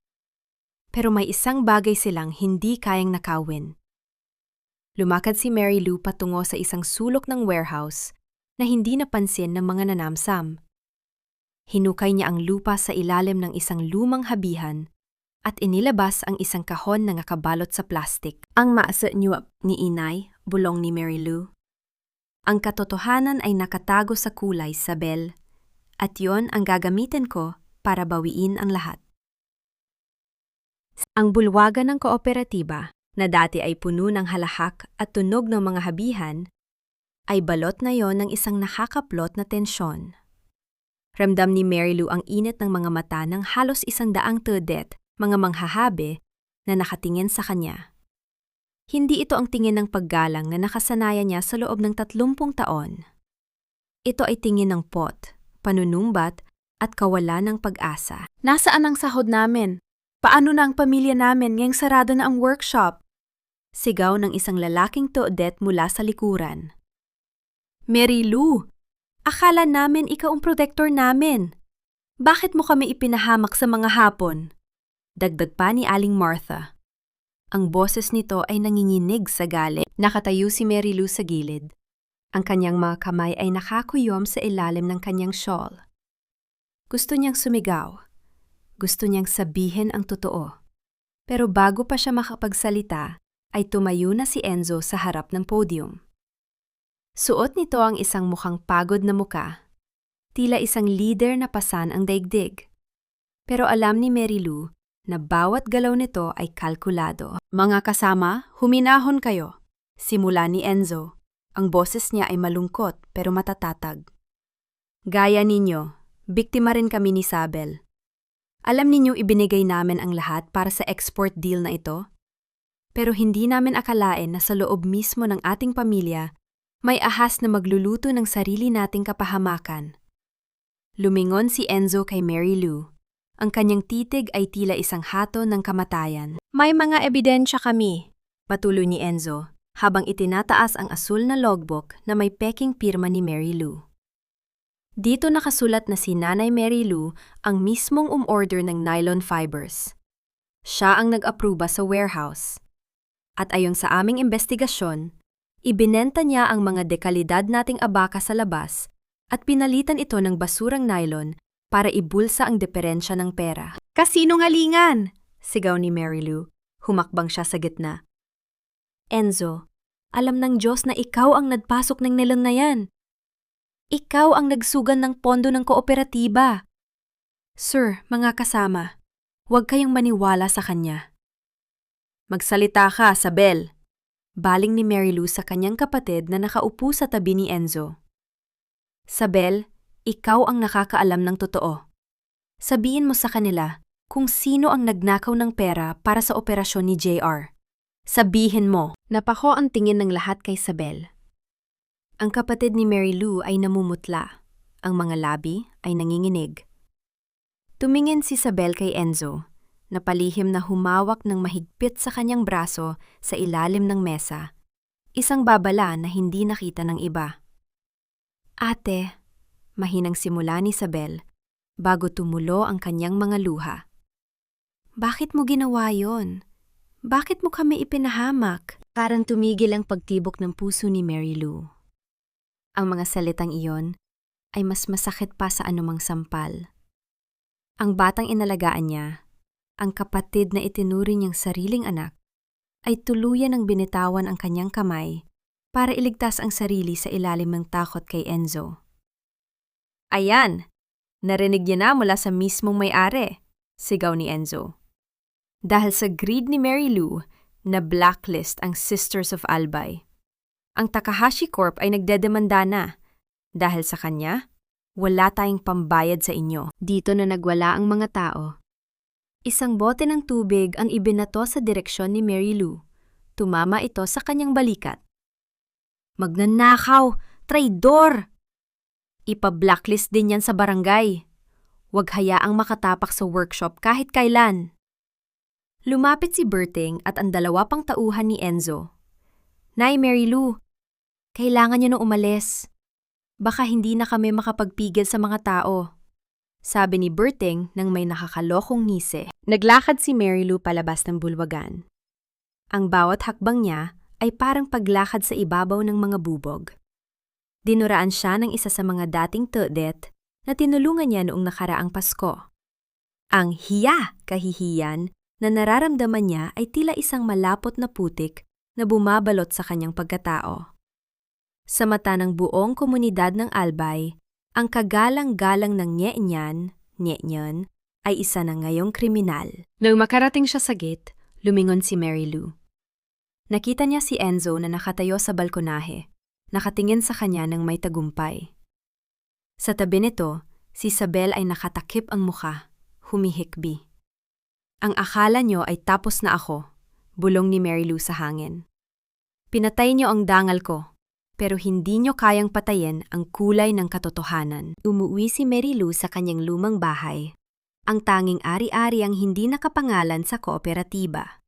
Pero may isang bagay silang hindi kayang nakawin. Lumakad si Mary Lou patungo sa isang sulok ng warehouse na hindi napansin ng mga nanamsam. Hinukay niya ang lupa sa ilalim ng isang lumang habihan at inilabas ang isang kahon na nakabalot sa plastik. Ang maasa niyo ni Inay, bulong ni Mary Lou. Ang katotohanan ay nakatago sa kulay, Sabel, at yon ang gagamitin ko para bawiin ang lahat. Ang bulwagan ng kooperatiba, na dati ay puno ng halahak at tunog ng mga habihan, ay balot na yon ng isang nakakaplot na tensyon. Ramdam ni Mary Lou ang init ng mga mata ng halos 100 tudet, mga manghahabe, na nakatingin sa kanya. Hindi ito ang tingin ng paggalang na nakasanayan niya sa loob ng 30 taon. Ito ay tingin ng pot, panunumbat, at kawalan ng pag-asa. Nasaan ang sahod namin? Paano na ang pamilya namin ngayong sarado na ang workshop? Sigaw ng isang lalaking tudet mula sa likuran. Mary Lou, akala namin ikaw ang protector namin. Bakit mo kami ipinahamak sa mga hapon? Dagdag pa ni Aling Martha. Ang boses nito ay nanginginig sa galit. Nakatayo si Mary Lou sa gilid. Ang kanyang mga kamay ay nakakuyom sa ilalim ng kanyang shawl. Gusto niyang sumigaw. Gusto niyang sabihin ang totoo. Pero bago pa siya makapagsalita, ay tumayo na si Enzo sa harap ng podium. Suot nito ang isang mukhang pagod na muka. Tila isang leader na pasan ang daigdig. Pero alam ni Mary Lou na bawat galaw nito ay kalkulado. Mga kasama, huminahon kayo. Simula ni Enzo. Ang boses niya ay malungkot pero matatatag. Gaya ninyo, biktima rin kami ni Sabel. Alam ninyong ibinigay namin ang lahat para sa export deal na ito? Pero hindi namin akalain na sa loob mismo ng ating pamilya, may ahas na magluluto ng sarili nating kapahamakan. Lumingon si Enzo kay Mary Lou. Ang kanyang titig ay tila isang hato ng kamatayan. May mga ebidensya kami, patuloy ni Enzo, habang itinataas ang asul na logbook na may peking pirma ni Mary Lou. Dito nakasulat na si Nanay Mary Lou ang mismong umorder ng nylon fibers. Siya ang nag-aproba sa warehouse. At ayon sa aming investigasyon, ibinenta niya ang mga dekalidad nating abaka sa labas at pinalitan ito ng basurang nylon para ibulsa ang diferensya ng pera. Kasinungalingan! Sigaw ni Mary Lou. Humakbang siya sa gitna. Enzo, alam ng Diyos na ikaw ang nagpasok ng nylon na yan. Ikaw ang nagsugan ng pondo ng kooperatiba. Sir, mga kasama, huwag kayong maniwala sa kanya. Magsalita ka, Sabel. Baling ni Mary Lou sa kanyang kapatid na nakaupo sa tabi ni Enzo. Sabel, ikaw ang nakakaalam ng totoo. Sabihin mo sa kanila kung sino ang nagnakaw ng pera para sa operasyon ni JR. Sabihin mo. Napako ang tingin ng lahat kay Sabel. Ang kapatid ni Mary Lou ay namumutla. Ang mga labi ay nanginginig. Tumingin si Sabel kay Enzo, na palihim na humawak ng mahigpit sa kanyang braso sa ilalim ng mesa. Isang babala na hindi nakita ng iba. Ate, mahinang simula ni Sabel, bago tumulo ang kanyang mga luha. Bakit mo ginawa yon? Bakit mo kami ipinahamak? Parang tumigil ang pagtibok ng puso ni Mary Lou. Ang mga salitang iyon ay mas masakit pa sa anumang sampal. Ang batang inalagaan niya, ang kapatid na itinuring niyang sariling anak, ay tuluyan ng binitawan ang kanyang kamay para iligtas ang sarili sa ilalim ng takot kay Enzo. Ayan! Narinig niya na mula sa mismong may-ari, sigaw ni Enzo. Dahil sa greed ni Mary Lou, na blacklist ang Sisters of Albay. Ang Takahashi Corp ay nagdedemanda na. Dahil sa kanya, wala tayong pambayad sa inyo. Dito na nagwala ang mga tao. Isang bote ng tubig ang ibinato sa direksyon ni Mary Lou. Tumama ito sa kanyang balikat. Magnanakaw! Traidor! Ipa-blacklist din yan sa barangay. Huwag hayaang makatapak sa workshop kahit kailan. Lumapit si Berting at ang dalawa pang tauhan ni Enzo. Nay, Mary Lou, kailangan niyo na umalis. Baka hindi na kami makapagpigil sa mga tao. Sabi ni Berting nang may nakakalokong ngisi. Naglakad si Mary Lou palabas ng bulwagan. Ang bawat hakbang niya ay parang paglakad sa ibabaw ng mga bubog. Dinuraan siya ng isa sa mga dating tudet na tinulungan niya noong nakaraang Pasko. Ang kahihiyan na nararamdaman niya ay tila isang malapot na putik na bumabalot sa kanyang pagkatao. Sa mata ng buong komunidad ng Albay, ang kagalang-galang ng Nye-Nyan ay isa na ngayong kriminal. Nang makarating siya sa gate, lumingon si Mary Lou. Nakita niya si Enzo na nakatayo sa balkonahe, nakatingin sa kanya ng may tagumpay. Sa tabi nito, si Isabel ay nakatakip ang muka, humihikbi. Ang akala niyo ay tapos na ako, bulong ni Mary Lou sa hangin. Pinatay niyo ang dangal ko, pero hindi niyo kayang patayin ang kulay ng katotohanan. Umuwi si Mary Lou sa kanyang lumang bahay, ang tanging ari-ari ang hindi nakapangalan sa kooperatiba.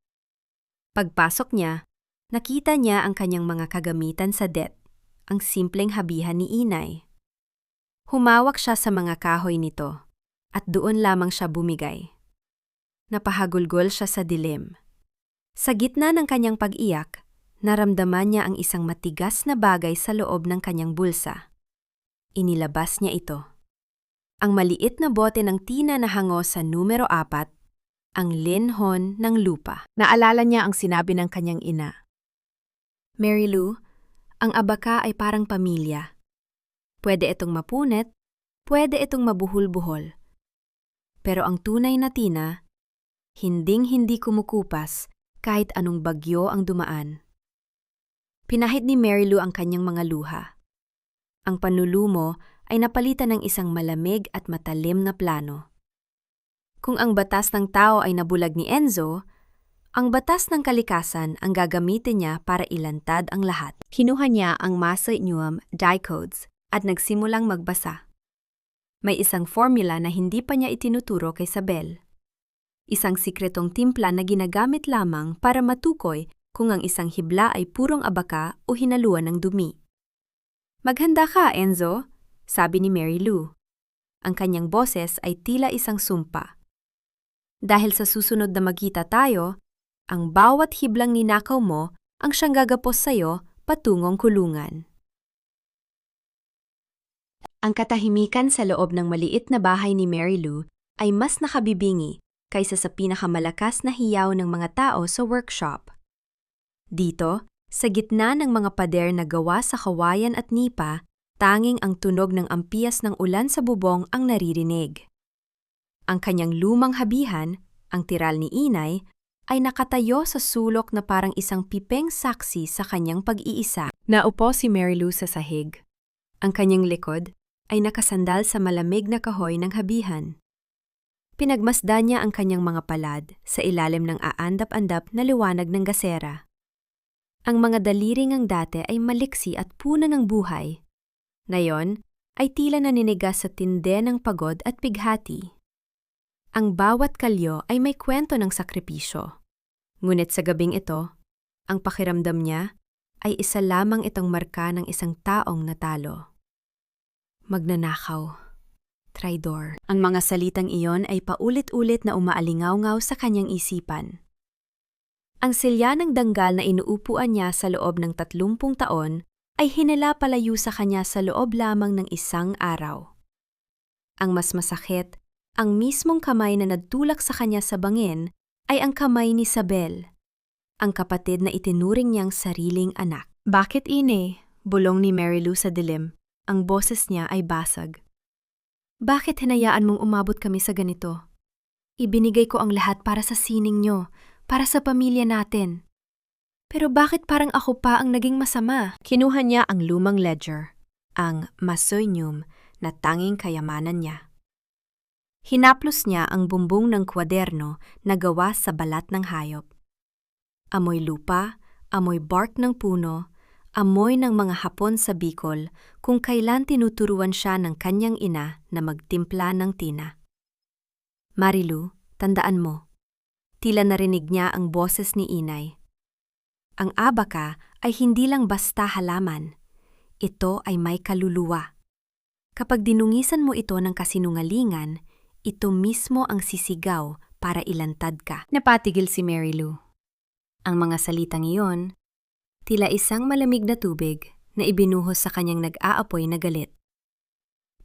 Pagpasok niya, nakita niya ang kanyang mga kagamitan sa debt, ang simpleng habihan ni inay. Humawak siya sa mga kahoy nito, at doon lamang siya bumigay. Napahagulgol siya sa dilim. Sa gitna ng kanyang pag-iyak, naramdaman niya ang isang matigas na bagay sa loob ng kanyang bulsa. Inilabas niya ito. Ang maliit na bote ng tina na hango sa numero 4, ang linhon ng lupa. Naalala niya ang sinabi ng kanyang ina. Mary Lou, ang abaka ay parang pamilya. Pwede itong mapunit, pwede itong mabuhol-buhol. Pero ang tunay na tina, hinding-hindi kumukupas kahit anong bagyo ang dumaan. Pinahid ni Mary Lou ang kanyang mga luha. Ang panlulumo ay napalitan ng isang malamig at matalim na plano. Kung ang batas ng tao ay nabulag ni Enzo, ang batas ng kalikasan ang gagamitin niya para ilantad ang lahat. Kinuha niya ang Masonium die codes at nagsimulang magbasa. May isang formula na hindi pa niya itinuturo kay Isabel. Isang sikretong timpla na ginagamit lamang para matukoy kung ang isang hibla ay purong abaka o hinaluan ng dumi. Maghanda ka, Enzo, sabi ni Mary Lou. Ang kanyang boses ay tila isang sumpa. Dahil sa susunod na magkita tayo, ang bawat hiblang ninakaw mo ang siyang gagapos sa'yo patungong kulungan. Ang katahimikan sa loob ng maliit na bahay ni Mary Lou ay mas nakabibingi kaysa sa pinakamalakas na hiyaw ng mga tao sa workshop. Dito, sa gitna ng mga pader na gawa sa kawayan at nipa, tanging ang tunog ng ampias ng ulan sa bubong ang naririnig. Ang kanyang lumang habihan, ang tiral ni inay, ay nakatayo sa sulok na parang isang pipeng saksi sa kanyang pag-iisa. Naupo si Mary Lou sa sahig. Ang kanyang likod ay nakasandal sa malamig na kahoy ng habihan. Pinagmasdan niya ang kanyang mga palad sa ilalim ng aandap-andap na liwanag ng gasera. Ang mga daliring ang dati ay maliksi at puno ng buhay. Ngayon ay tila naninigas sa tinde ng pagod at pighati. Ang bawat kalyo ay may kwento ng sakripisyo. Ngunit sa gabing ito, ang pakiramdam niya ay isa lamang itong marka ng isang taong natalo. Magnanakaw. Traidor. Ang mga salitang iyon ay paulit-ulit na umaalingaw-ngaw sa kanyang isipan. Ang silya ng danggal na inuupuan niya sa loob ng 30 taon ay hinala palayo sa kanya sa loob lamang ng isang araw. Ang mas masakit, ang mismong kamay na nagtulak sa kanya sa bangin ay ang kamay ni Isabel, ang kapatid na itinuring niyang sariling anak. Bakit ine? Bulong ni Mary Lou sa dilim. Ang boses niya ay basag. Bakit hinayaan mong umabot kami sa ganito? Ibinigay ko ang lahat para sa sining niyo, para sa pamilya natin. Pero bakit parang ako pa ang naging masama? Kinuha niya ang lumang ledger, ang Masonium na tanging kayamanan niya. Hinaplos niya ang bumbong ng kwaderno na gawa sa balat ng hayop. Amoy lupa, amoy bark ng puno, amoy ng mga Hapon sa Bicol kung kailan tinuturuan siya ng kanyang ina na magtimpla ng tina. Marilu, tandaan mo. Tila narinig niya ang boses ni inay. Ang abaka ay hindi lang basta halaman. Ito ay may kaluluwa. Kapag dinungisan mo ito ng kasinungalingan, ito mismo ang sisigaw para ilantad ka. Napatigil si Marilu. Ang mga salitang iyon, tila isang malamig na tubig na ibinuhos sa kanyang nag-aapoy na galit.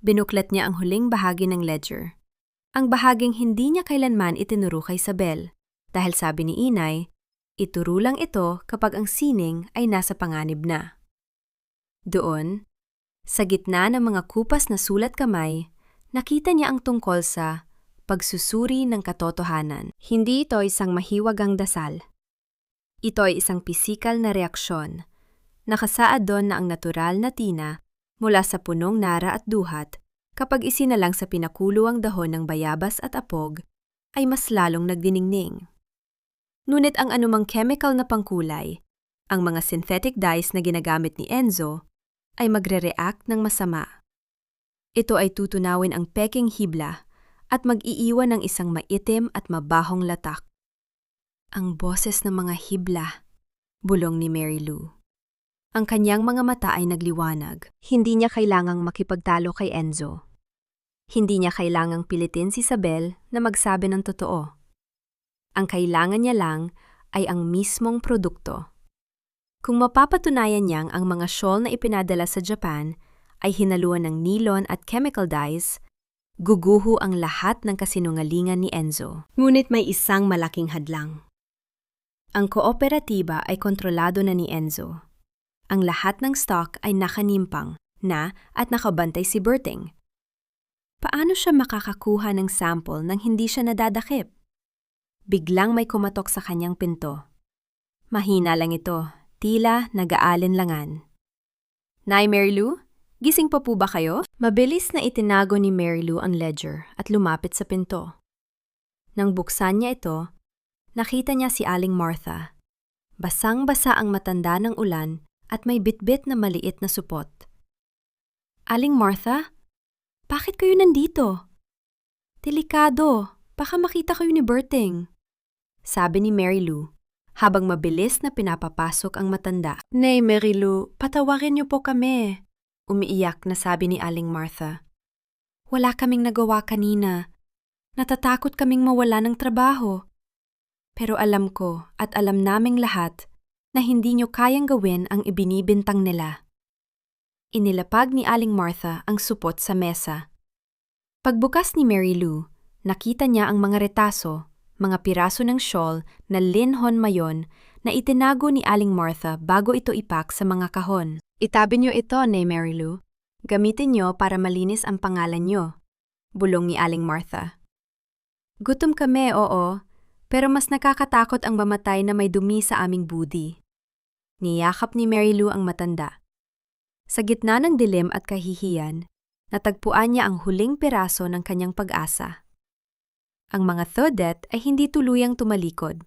Binuklat niya ang huling bahagi ng ledger. Ang bahaging hindi niya kailanman itinuro kay Isabel dahil sabi ni inay, ituro lang ito kapag ang sining ay nasa panganib na. Doon, sa gitna ng mga kupas na sulat kamay, nakita niya ang tungkol sa pagsusuri ng katotohanan. Hindi ito isang mahiwagang dasal. Ito ay isang pisikal na reaksyon. Nakasaad doon na ang natural na tina mula sa punong nara at duhat kapag isinalang sa pinakuluang dahon ng bayabas at apog ay mas lalong nagdiningning. Ngunit ang anumang chemical na pangkulay, ang mga synthetic dyes na ginagamit ni Enzo, ay magre-react ng masama. Ito ay tutunawin ang peking hibla at mag-iiwan ng isang maitim at mabahong latak. Ang boses ng mga hibla, bulong ni Marilu. Ang kanyang mga mata ay nagliwanag. Hindi niya kailangang makipagtalo kay Enzo. Hindi niya kailangang pilitin si Isabel na magsabi ng totoo. Ang kailangan niya lang ay ang mismong produkto. Kung mapapatunayan niyang ang mga shawl na ipinadala sa Japan ay hinaluan ng nylon at chemical dyes, guguho ang lahat ng kasinungalingan ni Enzo. Ngunit may isang malaking hadlang. Ang kooperatiba ay kontrolado na ni Enzo. Ang lahat ng stock ay nakanimpang na at nakabantay si Berting. Paano siya makakakuha ng sample nang hindi siya nadadakip? Biglang may kumatok sa kanyang pinto. Mahina lang ito, tila nag-aalinlangan. Nay Marilu, gising pa po ba kayo? Mabilis na itinago ni Marilu ang ledger at lumapit sa pinto. Nang buksan niya ito, nakita niya si Aling Martha. Basang-basa ang matanda ng ulan at may bitbit na maliit na supot. Aling Martha, bakit kayo nandito? Delikado, baka makita kayo ni Berting. Sabi ni Marilu, habang mabilis na pinapapasok ang matanda. Nay Marilu, patawarin niyo po kami. Umiiyak na sabi ni Aling Martha. Wala kaming nagawa kanina. Natatakot kaming mawala ng trabaho. Pero alam ko at alam naming lahat na hindi niyo kayang gawin ang ibinibintang nila. Inilapag ni Aling Martha ang supot sa mesa. Pagbukas ni Marilu, nakita niya ang mga retaso, mga piraso ng shawl na linhon mayon na itinago ni Aling Martha bago ito ipak sa mga kahon. Itabi niyo ito, Nay Marilu. Gamitin niyo para malinis ang pangalan niyo, bulong ni Aling Martha. Gutom kami, oo, pero mas nakakatakot ang mamatay na may dumi sa aming budi. Niyakap ni Marilu ang matanda. Sa gitna ng dilim at kahihiyan, natagpuan niya ang huling piraso ng kanyang pag-asa. Ang mga Thodet ay hindi tuluyang tumalikod.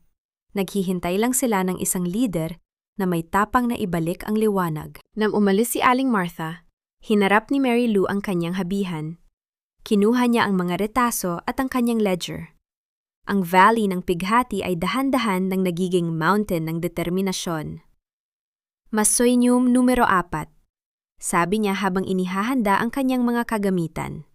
Naghihintay lang sila ng isang leader na may tapang na ibalik ang liwanag. Nang umalis si Aling Martha, hinarap ni Marilu ang kanyang habihan. Kinuha niya ang mga retaso at ang kanyang ledger. Ang valley ng pighati ay dahan-dahan ng nagiging mountain ng determinasyon. Masoynium numero 4, sabi niya habang inihahanda ang kanyang mga kagamitan.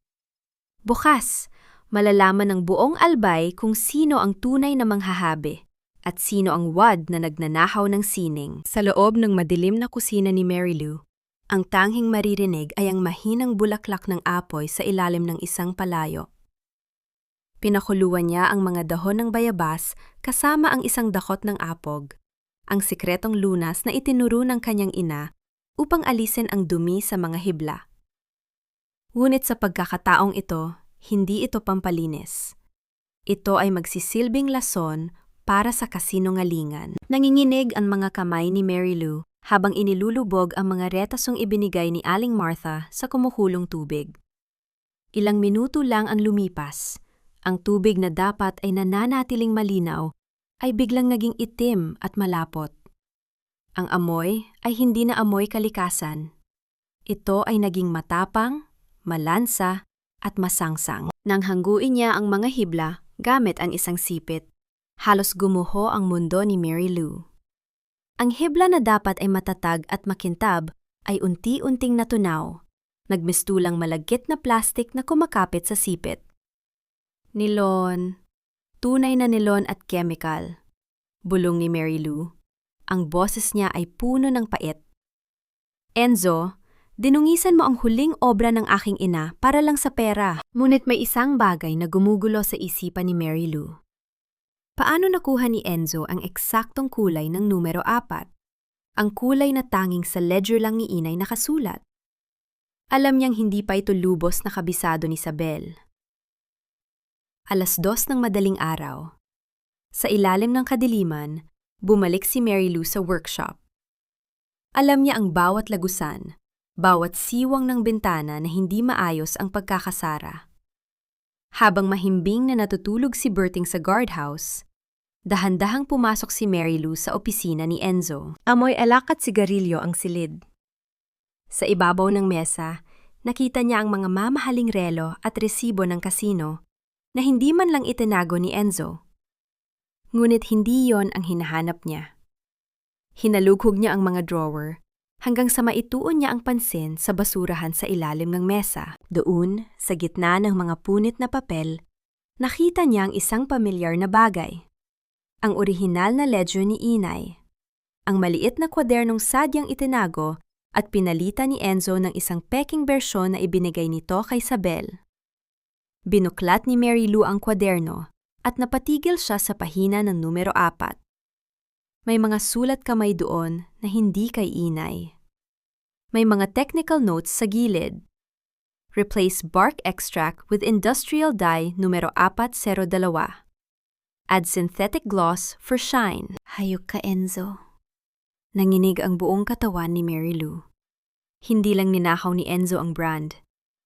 Bukas, malalaman ng buong albay kung sino ang tunay na manghahabi at sino ang wad na nagnanahaw ng sining. Sa loob ng madilim na kusina ni Marilu, ang tanghing maririnig ay ang mahinang bulaklak ng apoy sa ilalim ng isang palayo. Pinakuluan niya ang mga dahon ng bayabas kasama ang isang dakot ng apog, ang sikretong lunas na itinuro ng kanyang ina upang alisin ang dumi sa mga hibla. Ngunit sa pagkakataong ito, hindi ito pampalinis. Ito ay magsisilbing lason para sa kasinungalingan. Nanginginig ang mga kamay ni Marilu habang inilulubog ang mga retasong ibinigay ni Aling Martha sa kumukulong tubig. Ilang minuto lang ang lumipas. Ang tubig na dapat ay nananatiling malinaw ay biglang naging itim at malapot. Ang amoy ay hindi na amoy kalikasan. Ito ay naging matapang, malansa, at masangsang. Nang hangguin niya ang mga hibla gamit ang isang sipit, halos gumuho ang mundo ni Mary Lou. Ang hibla na dapat ay matatag at makintab ay unti-unting natunaw, nagmistulang malagkit na plastik na kumakapit sa sipit. Nilon, tunay na nilon at chemical. Bulong ni Mary Lou. Ang boses niya ay puno ng pait. Enzo, dinungisan mo ang huling obra ng aking ina para lang sa pera. Ngunit may isang bagay na gumugulo sa isipan ni Mary Lou. Paano nakuha ni Enzo ang eksaktong kulay ng numero 4? Ang kulay na tanging sa ledger lang ni inay nakasulat. Alam niyang hindi pa ito lubos na kabisado ni Isabel. 2:00 ng madaling araw. Sa ilalim ng kadiliman, bumalik si Mary Lou sa workshop. Alam niya ang bawat lagusan, bawat siwang ng bintana na hindi maayos ang pagkakasara. Habang mahimbing na natutulog si Berting sa guardhouse, dahan-dahang pumasok si Mary Lou sa opisina ni Enzo. Amoy alak at sigarilyo ang silid. Sa ibabaw ng mesa, nakita niya ang mga mamahaling relo at resibo ng kasino na hindi man lang itinago ni Enzo. Ngunit hindi yon ang hinahanap niya. Hinalughog niya ang mga drawer hanggang sa maituon niya ang pansin sa basurahan sa ilalim ng mesa. Doon, sa gitna ng mga punit na papel, nakita niya ang isang pamilyar na bagay. Ang orihinal na ledger ni inay. Ang maliit na kwadernong sadyang itinago at pinalitan ni Enzo ng isang peking bersyon na ibinigay nito kay Isabel. Binuklat ni Mary Lou ang kwaderno at napatigil siya sa pahina ng numero 4. May mga sulat kamay doon na hindi kay inay. May mga technical notes sa gilid. Replace bark extract with industrial dye numero 402. Add synthetic gloss for shine. Hayok ka, Enzo. Nanginig ang buong katawan ni Mary Lou. Hindi lang ninakaw ni Enzo ang brand.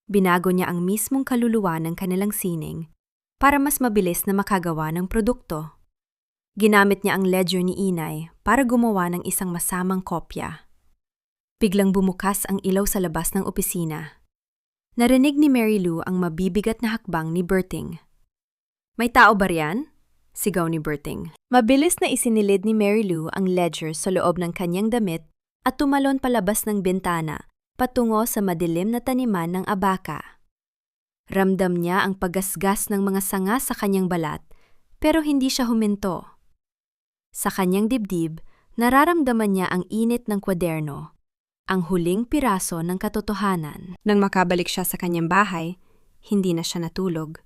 Binago niya ang mismong kaluluwa ng kanilang sining para mas mabilis na makagawa ng produkto. Ginamit niya ang ledger ni inay para gumawa ng isang masamang kopya. Biglang bumukas ang ilaw sa labas ng opisina. Narinig ni Mary Lou ang mabibigat na hakbang ni Berting. May tao ba riyan? Sigaw ni Berting. Mabilis na isinilid ni Mary Lou ang ledger sa loob ng kanyang damit at tumalon palabas ng bintana patungo sa madilim na taniman ng abaka. Ramdam niya ang paggasgas ng mga sanga sa kanyang balat pero hindi siya huminto. Sa kanyang dibdib, nararamdaman niya ang init ng kwaderno, ang huling piraso ng katotohanan. Nang makabalik siya sa kanyang bahay, hindi na siya natulog.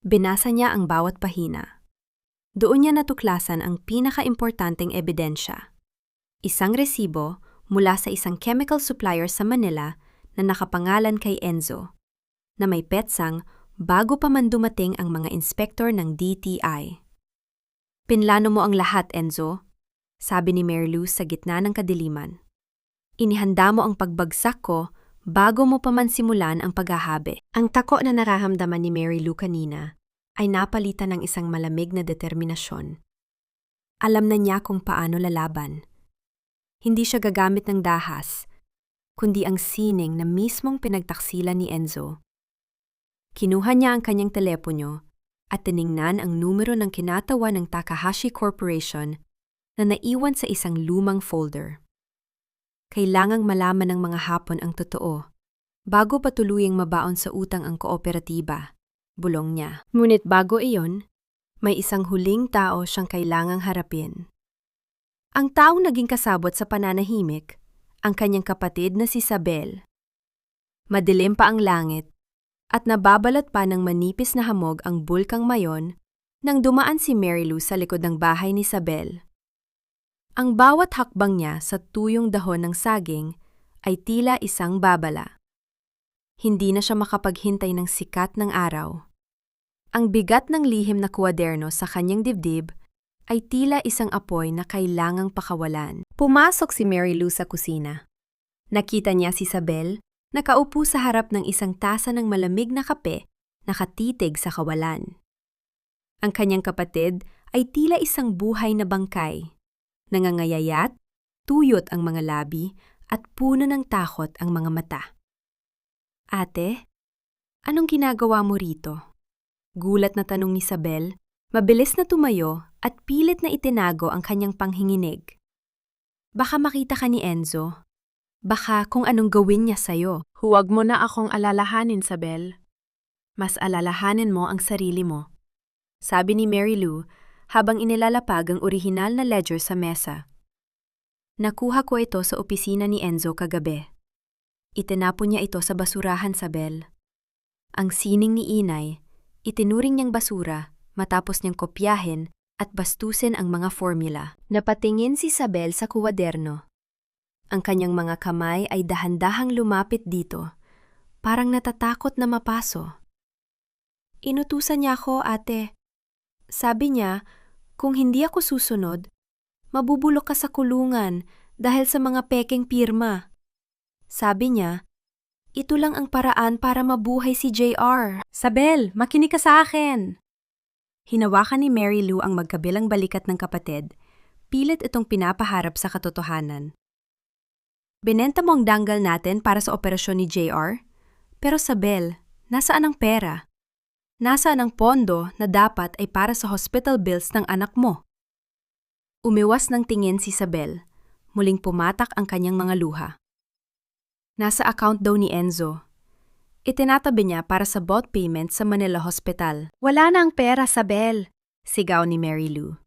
Binasa niya ang bawat pahina. Doon niya natuklasan ang pinakaimportanteng ebidensya. Isang resibo mula sa isang chemical supplier sa Manila na nakapangalan kay Enzo, na may petsang bago pa man dumating ang mga inspektor ng DTI. Pinlano mo ang lahat, Enzo, sabi ni Mary Lou sa gitna ng kadiliman. Inihanda mo ang pagbagsak ko bago mo pa man simulan ang paghahabi. Ang tako na nararamdaman ni Mary Lou kanina ay napalitan ng isang malamig na determinasyon. Alam na niya kung paano lalaban. Hindi siya gagamit ng dahas, kundi ang sining na mismong pinagtaksilan ni Enzo. Kinuha niya ang kanyang telepono at tiningnan ang numero ng kinatawa ng Takahashi Corporation na naiwan sa isang lumang folder. Kailangang malaman ng mga Hapon ang totoo bago patuluyang mabaon sa utang ang kooperatiba, bulong niya. Ngunit bago iyon, may isang huling tao siyang kailangang harapin. Ang taong naging kasabot sa pananahimik, ang kanyang kapatid na si Isabel. Madilim pa ang langit at nababalat pa ng manipis na hamog ang bulkang Mayon nang dumaan si Mary Lou sa likod ng bahay ni Isabel. Ang bawat hakbang niya sa tuyong dahon ng saging ay tila isang babala. Hindi na siya makapaghintay ng sikat ng araw. Ang bigat ng lihim na kwaderno sa kanyang dibdib ay tila isang apoy na kailangang pakawalan. Pumasok si Mary Lou sa kusina. Nakita niya si Isabel, nakaupo sa harap ng isang tasa ng malamig na kape, nakatitig sa kawalan. Ang kanyang kapatid ay tila isang buhay na bangkay, nangangayayat, Tuyot ang mga labi at puno ng takot ang mga mata. Ate, anong ginagawa mo rito? Gulat na tanong ni Isabel, mabilis na tumayo at pilit na itinago ang kanyang panghinginig. Baka makita ka ni Enzo. Baka kung anong gawin niya sa'yo. Huwag mo na akong alalahanin, Isabel. Mas alalahanin mo ang sarili mo. Sabi ni Mary Lou habang inilalapag ang orihinal na ledger sa mesa. Nakuha ko ito sa opisina ni Enzo kagabi. Itinapon niya ito sa basurahan, Isabel. Ang sining ni Inay, itinuring niyang basura matapos niyang kopyahin at bastusin ang mga formula. Napatingin si Isabel sa kuwaderno. Ang kanyang mga kamay ay dahan-dahang lumapit dito, parang natatakot na mapaso. Inutusan niya ako, ate. Sabi niya, kung hindi ako susunod, mabubulok ka sa kulungan dahil sa mga pekeng pirma. Sabi niya, ito lang ang paraan para mabuhay si JR. Isabel, makinig ka sa akin! Hinawakan ni Mary Lou ang magkabilang balikat ng kapatid, pilit itong pinapaharap sa katotohanan. Binenta mo ang danggal natin para sa operasyon ni JR? Pero Isabel, nasaan ang pera? Nasaan ang pondo na dapat ay para sa hospital bills ng anak mo? Umiwas ng tingin si Isabel, muling pumatak ang kanyang mga luha. Nasa account daw ni Enzo. Itinatabi niya para sa bought payment sa Manila Hospital. Wala na ang pera, Isabel! Sigaw ni Mary Lou.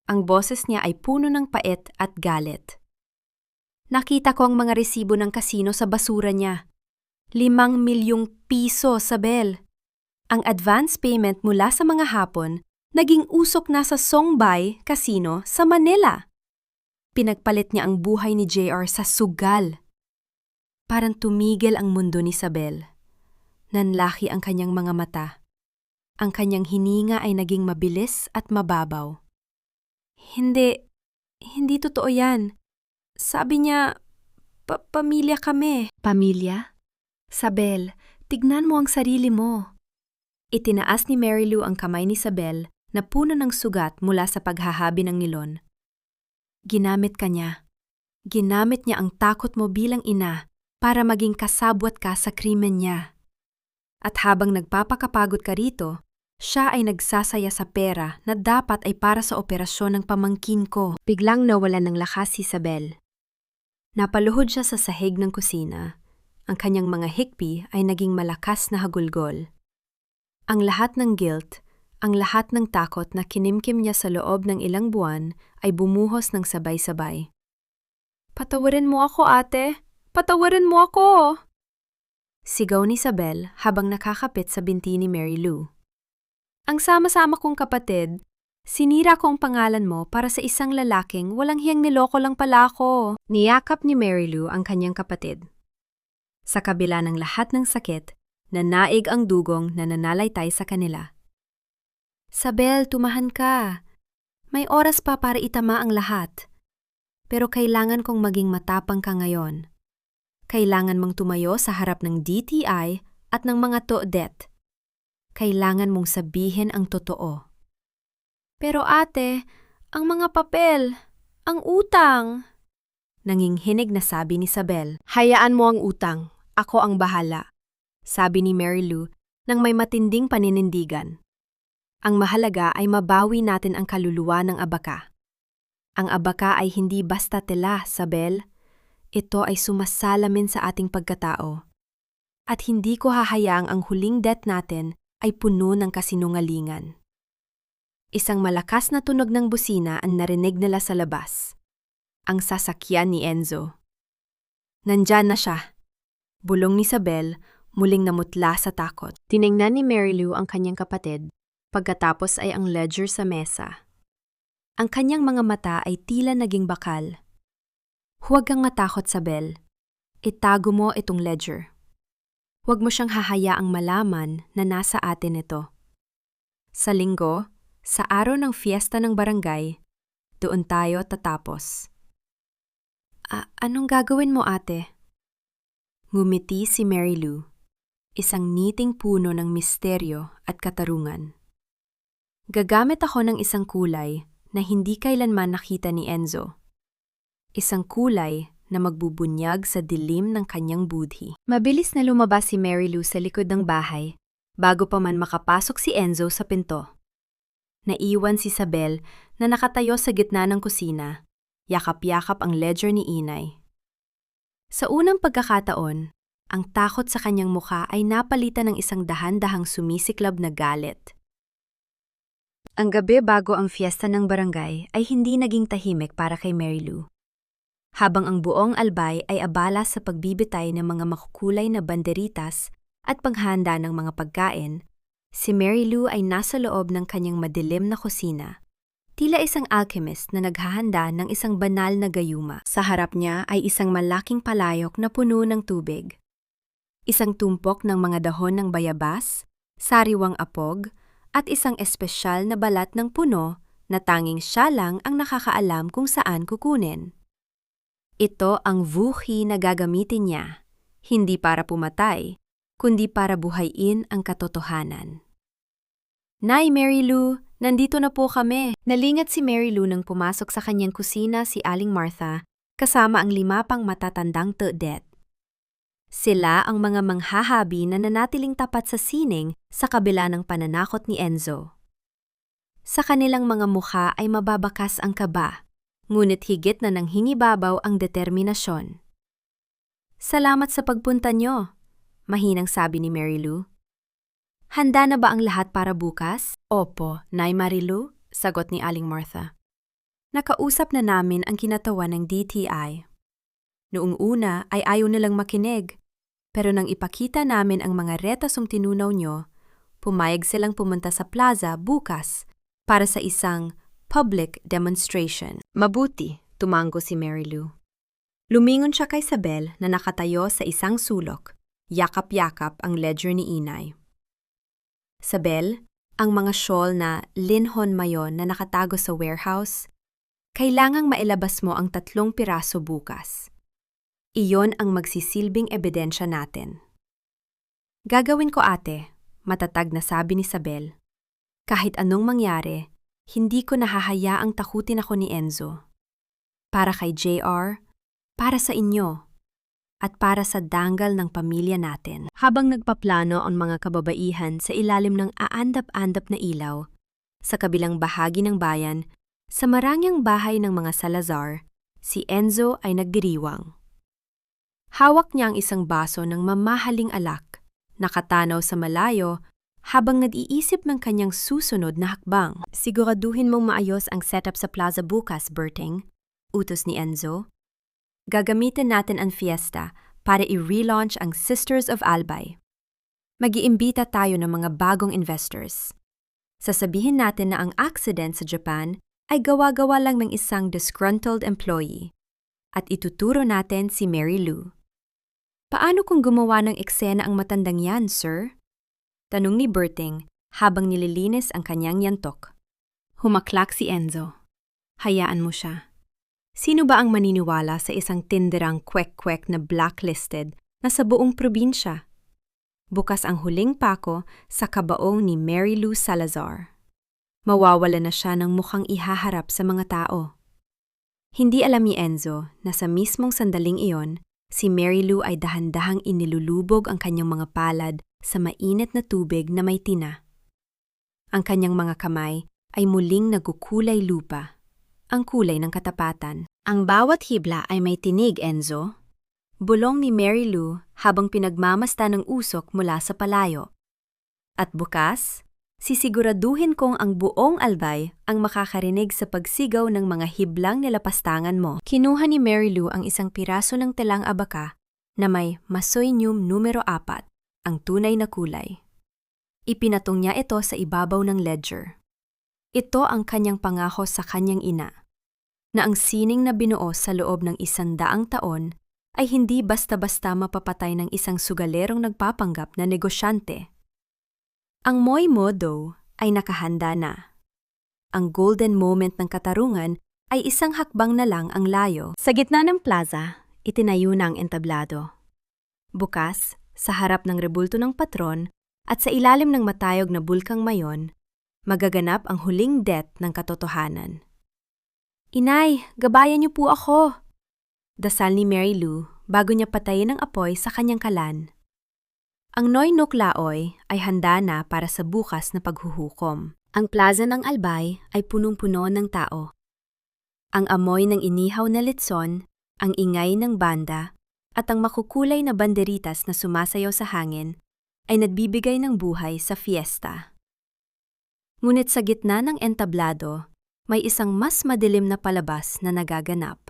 Ang boses niya ay puno ng pait at galit. Nakita ko ang mga resibo ng kasino sa basura niya. 5 milyong piso, Isabel. Ang advance payment mula sa mga hapon naging usok na sa Songbay Casino sa Manila. Pinagpalit niya ang buhay ni JR sa sugal. Parang tumigil ang mundo ni Isabel. Nanlaki ang kanyang mga mata. Ang kanyang hininga ay naging mabilis at mababaw. Hindi totoo yan. Sabi niya, pamilya kami. Pamilya? Isabel, tignan mo ang sarili mo. Itinaas ni Mary Lou ang kamay ni Isabel na puno ng sugat mula sa paghahabi ng nilon. Ginamit ka niya. Ginamit niya ang takot mo bilang ina para maging kasabwat ka sa krimen niya. At habang nagpapakapagod ka rito, siya ay nagsasaya sa pera na dapat ay para sa operasyon ng pamangkin ko. Biglang nawalan ng lakas si Isabel. Napaluhod siya sa sahig ng kusina. Ang kanyang mga hikbi ay naging malakas na hagulgol. Ang lahat ng guilt, ang lahat ng takot na kinimkim niya sa loob ng ilang buwan ay bumuhos ng sabay-sabay. Patawarin mo ako, ate! Patawarin mo ako! Sigaw ni Isabel habang nakakapit sa binti ni Mary Lou. Ang sama-sama kong kapatid, sinira ko ang pangalan mo para sa isang lalaking walang hiyang niloko lang pala ako. Niyakap ni Mary Lou ang kanyang kapatid. Sa kabila ng lahat ng sakit, nanaig ang dugong na nanalaitay sa kanila. Isabel, tumahan ka. May oras pa para itama ang lahat. Pero kailangan kong maging matapang ka ngayon. Kailangan mong tumayo sa harap ng DTI at ng mga TODET. Kailangan mong sabihin ang totoo. Pero ate, ang mga papel, ang utang. Nanginghinig na sabi ni Isabel. Hayaan mo ang utang. Ako ang bahala. Sabi ni Mary Lou nang may matinding paninindigan. Ang mahalaga ay mabawi natin ang kaluluwa ng abaka. Ang abaka ay hindi basta tela, Isabel. Ito ay sumasalamin sa ating pagkatao. At hindi ko hahayaang ang huling debt natin ay puno ng kasinungalingan. Isang malakas na tunog ng busina ang narinig nila sa labas. Ang sasakyan ni Enzo. Nandyan na siya. Bulong ni Isabel, muling namutla sa takot. Tiningnan ni Mary Lou ang kanyang kapatid, pagkatapos ay ang ledger sa mesa. Ang kanyang mga mata ay tila naging bakal. Huwag kang matakot, Isabel. Itago mo itong ledger. Huwag mo siyang hahayaang malaman na nasa atin ito. Sa linggo, sa araw ng fiesta ng barangay, doon tayo tatapos. Anong gagawin mo, ate? Ngumiti si Mary Lou, isang ngiting puno ng misteryo at katarungan. Gagamit ako ng isang kulay na hindi kailanman nakita ni Enzo. isang kulay na magbubunyag sa dilim ng kanyang budhi. Mabilis na lumabas si Mary Lou sa likod ng bahay bago pa man makapasok si Enzo sa pinto. Naiwan si Isabel na nakatayo sa gitna ng kusina, yakap-yakap ang ledger ni Inay. Sa unang pagkakataon, ang takot sa kanyang mukha ay napalitan ng isang dahan-dahang sumisiklab na galit. Ang gabi bago ang fiesta ng barangay ay hindi naging tahimik para kay Mary Lou. Habang ang buong albay ay abala sa pagbibitay ng mga makukulay na banderitas at paghanda ng mga pagkain, si Mary Lou ay nasa loob ng kanyang madilim na kusina. Tila isang alchemist na naghahanda ng isang banal na gayuma. Sa harap niya ay isang malaking palayok na puno ng tubig. Isang tumpok ng mga dahon ng bayabas, sariwang apog, at isang espesyal na balat ng puno na tanging siya lang ang nakakaalam kung saan kukunin. Ito ang vuhi na gagamitin niya, hindi para pumatay, kundi para buhayin ang katotohanan. Nay, Mary Lou, nandito na po kami. Nalingat si Mary Lou nang pumasok sa kanyang kusina si Aling Martha kasama ang 5 pang matatandang teodet. Sila ang mga manghahabi na nanatiling tapat sa sining sa kabila ng pananakot ni Enzo. Sa kanilang mga mukha ay mababakas ang kaba, ngunit higit na nanghingibabaw ang determinasyon. Salamat sa pagpunta nyo, mahinang sabi ni Mary Lou. Handa na ba ang lahat para bukas? Opo, Nay Marilu, sagot ni Aling Martha. Nakausap na namin ang kinatawan ng DTI. Noong una ay ayaw nilang makinig, pero nang ipakita namin ang mga retasong tinunaw nyo, pumayag silang pumunta sa plaza bukas para sa isang public demonstration. Mabuti, tumango si Mary Lou. Lumingon siya kay Isabel na nakatayo sa isang sulok, yakap-yakap ang ledger ni Inay. Isabel, ang mga shawl na linhon mayon na nakatago sa warehouse, kailangang mailabas mo ang 3 piraso bukas. Iyon ang magsisilbing ebidensya natin. Gagawin ko, ate, matatag na sabi ni Isabel. Kahit anong mangyari, hindi ko nahahayaang takutin ako ni Enzo. Para kay JR, para sa inyo, at para sa danggal ng pamilya natin. Habang nagpaplano ang mga kababaihan sa ilalim ng aandap-andap na ilaw, sa kabilang bahagi ng bayan, sa marangyang bahay ng mga Salazar, si Enzo ay nagdiriwang. Hawak niya ang isang baso ng mamahaling alak, nakatanaw sa malayo habang nag-iisip ng kanyang susunod na hakbang. Siguraduhin mong maayos ang setup sa plaza bukas, Berting, utos ni Enzo. Gagamitin natin ang fiesta para i-relaunch ang Sisters of Albay. Mag-iimbita tayo ng mga bagong investors. Sasabihin natin na ang accident sa Japan ay gawa-gawa lang ng isang disgruntled employee. At ituturo natin si Mary Lou. Paano kung gumawa ng eksena ang matandang yan, sir? Tanong ni Berting habang nililinis ang kanyang yantok. Humaklak si Enzo. Hayaan mo siya. Sino ba ang maniniwala sa isang tinderang kwek-kwek na blacklisted na sa buong probinsya? Bukas ang huling pako sa kabaong ni Mary Lou Salazar. Mawawala na siya ng mukhang ihaharap sa mga tao. Hindi alam ni Enzo na sa mismong sandaling iyon, si Mary Lou ay dahan-dahang inilulubog ang kanyang mga palad sa mainit na tubig na may tina. Ang kanyang mga kamay ay muling nagkukulay lupa, ang kulay ng katapatan. Ang bawat hibla ay may tinig, Enzo. Bulong ni Mary Lou habang pinagmamasta ng usok mula sa palayo. At bukas, sisiguraduhin kong ang buong albay ang makakarinig sa pagsigaw ng mga hiblang nilapastangan mo. Kinuha ni Mary Lou ang isang piraso ng telang abaka na may masoynium numero 4, ang tunay na kulay. Ipinatong niya ito sa ibabaw ng ledger. Ito ang kanyang pangako sa kanyang ina, na ang sining na binuo sa loob ng 100 taon ay hindi basta-basta mapapatay ng isang sugalerong nagpapanggap na negosyante. Ang Moy Modo ay nakahanda na. Ang golden moment ng katarungan ay isang hakbang na lang ang layo. Sa gitna ng plaza, itinayo na ang entablado. Bukas, sa harap ng rebulto ng patron at sa ilalim ng matayog na bulkang mayon, magaganap ang huling death ng katotohanan. Inay, gabayan niyo po ako! Dasal ni Mary Lou bago niya patayin ang apoy sa kanyang kalan. Ang Noy Nook Laoy ay handa na para sa bukas na paghuhukom. Ang plaza ng Albay ay punong-puno ng tao. Ang amoy ng inihaw na litson, ang ingay ng banda, at ang makukulay na banderitas na sumasayaw sa hangin ay nagbibigay ng buhay sa fiesta. Ngunit sa gitna ng entablado, may isang mas madilim na palabas na nagaganap.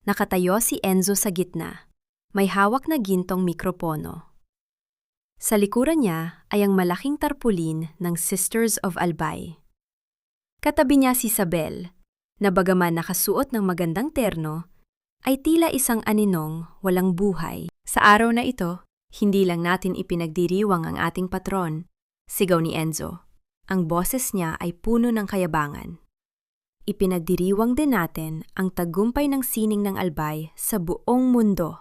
Nakatayo si Enzo sa gitna, may hawak na gintong mikropono. Sa likuran niya ay ang malaking tarpulin ng Sisters of Albay. Katabi niya si Isabel, na bagaman nakasuot ng magandang terno, ay tila isang aninong walang buhay. Sa araw na ito, hindi lang natin ipinagdiriwang ang ating patron, sigaw ni Enzo. Ang boses niya ay puno ng kayabangan. Ipinagdiriwang din natin ang tagumpay ng sining ng Albay sa buong mundo.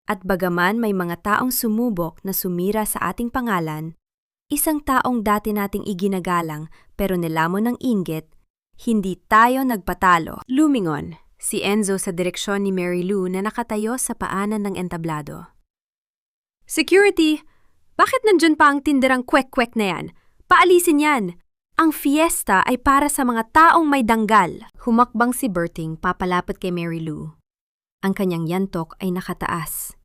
At bagaman may mga taong sumubok na sumira sa ating pangalan, isang taong dati nating iginagalang pero nilamon ng inggit, hindi tayo nagpatalo. Lumingon si Enzo sa direksyon ni Mary Lou na nakatayo sa paanan ng entablado. Security! Bakit nandyan pa ang tinderang kwek-kwek na yan? Paalisin yan! Ang fiesta ay para sa mga taong may danggal. Humakbang si Berting papalapit kay Mary Lou. Ang kanyang yantok ay nakataas.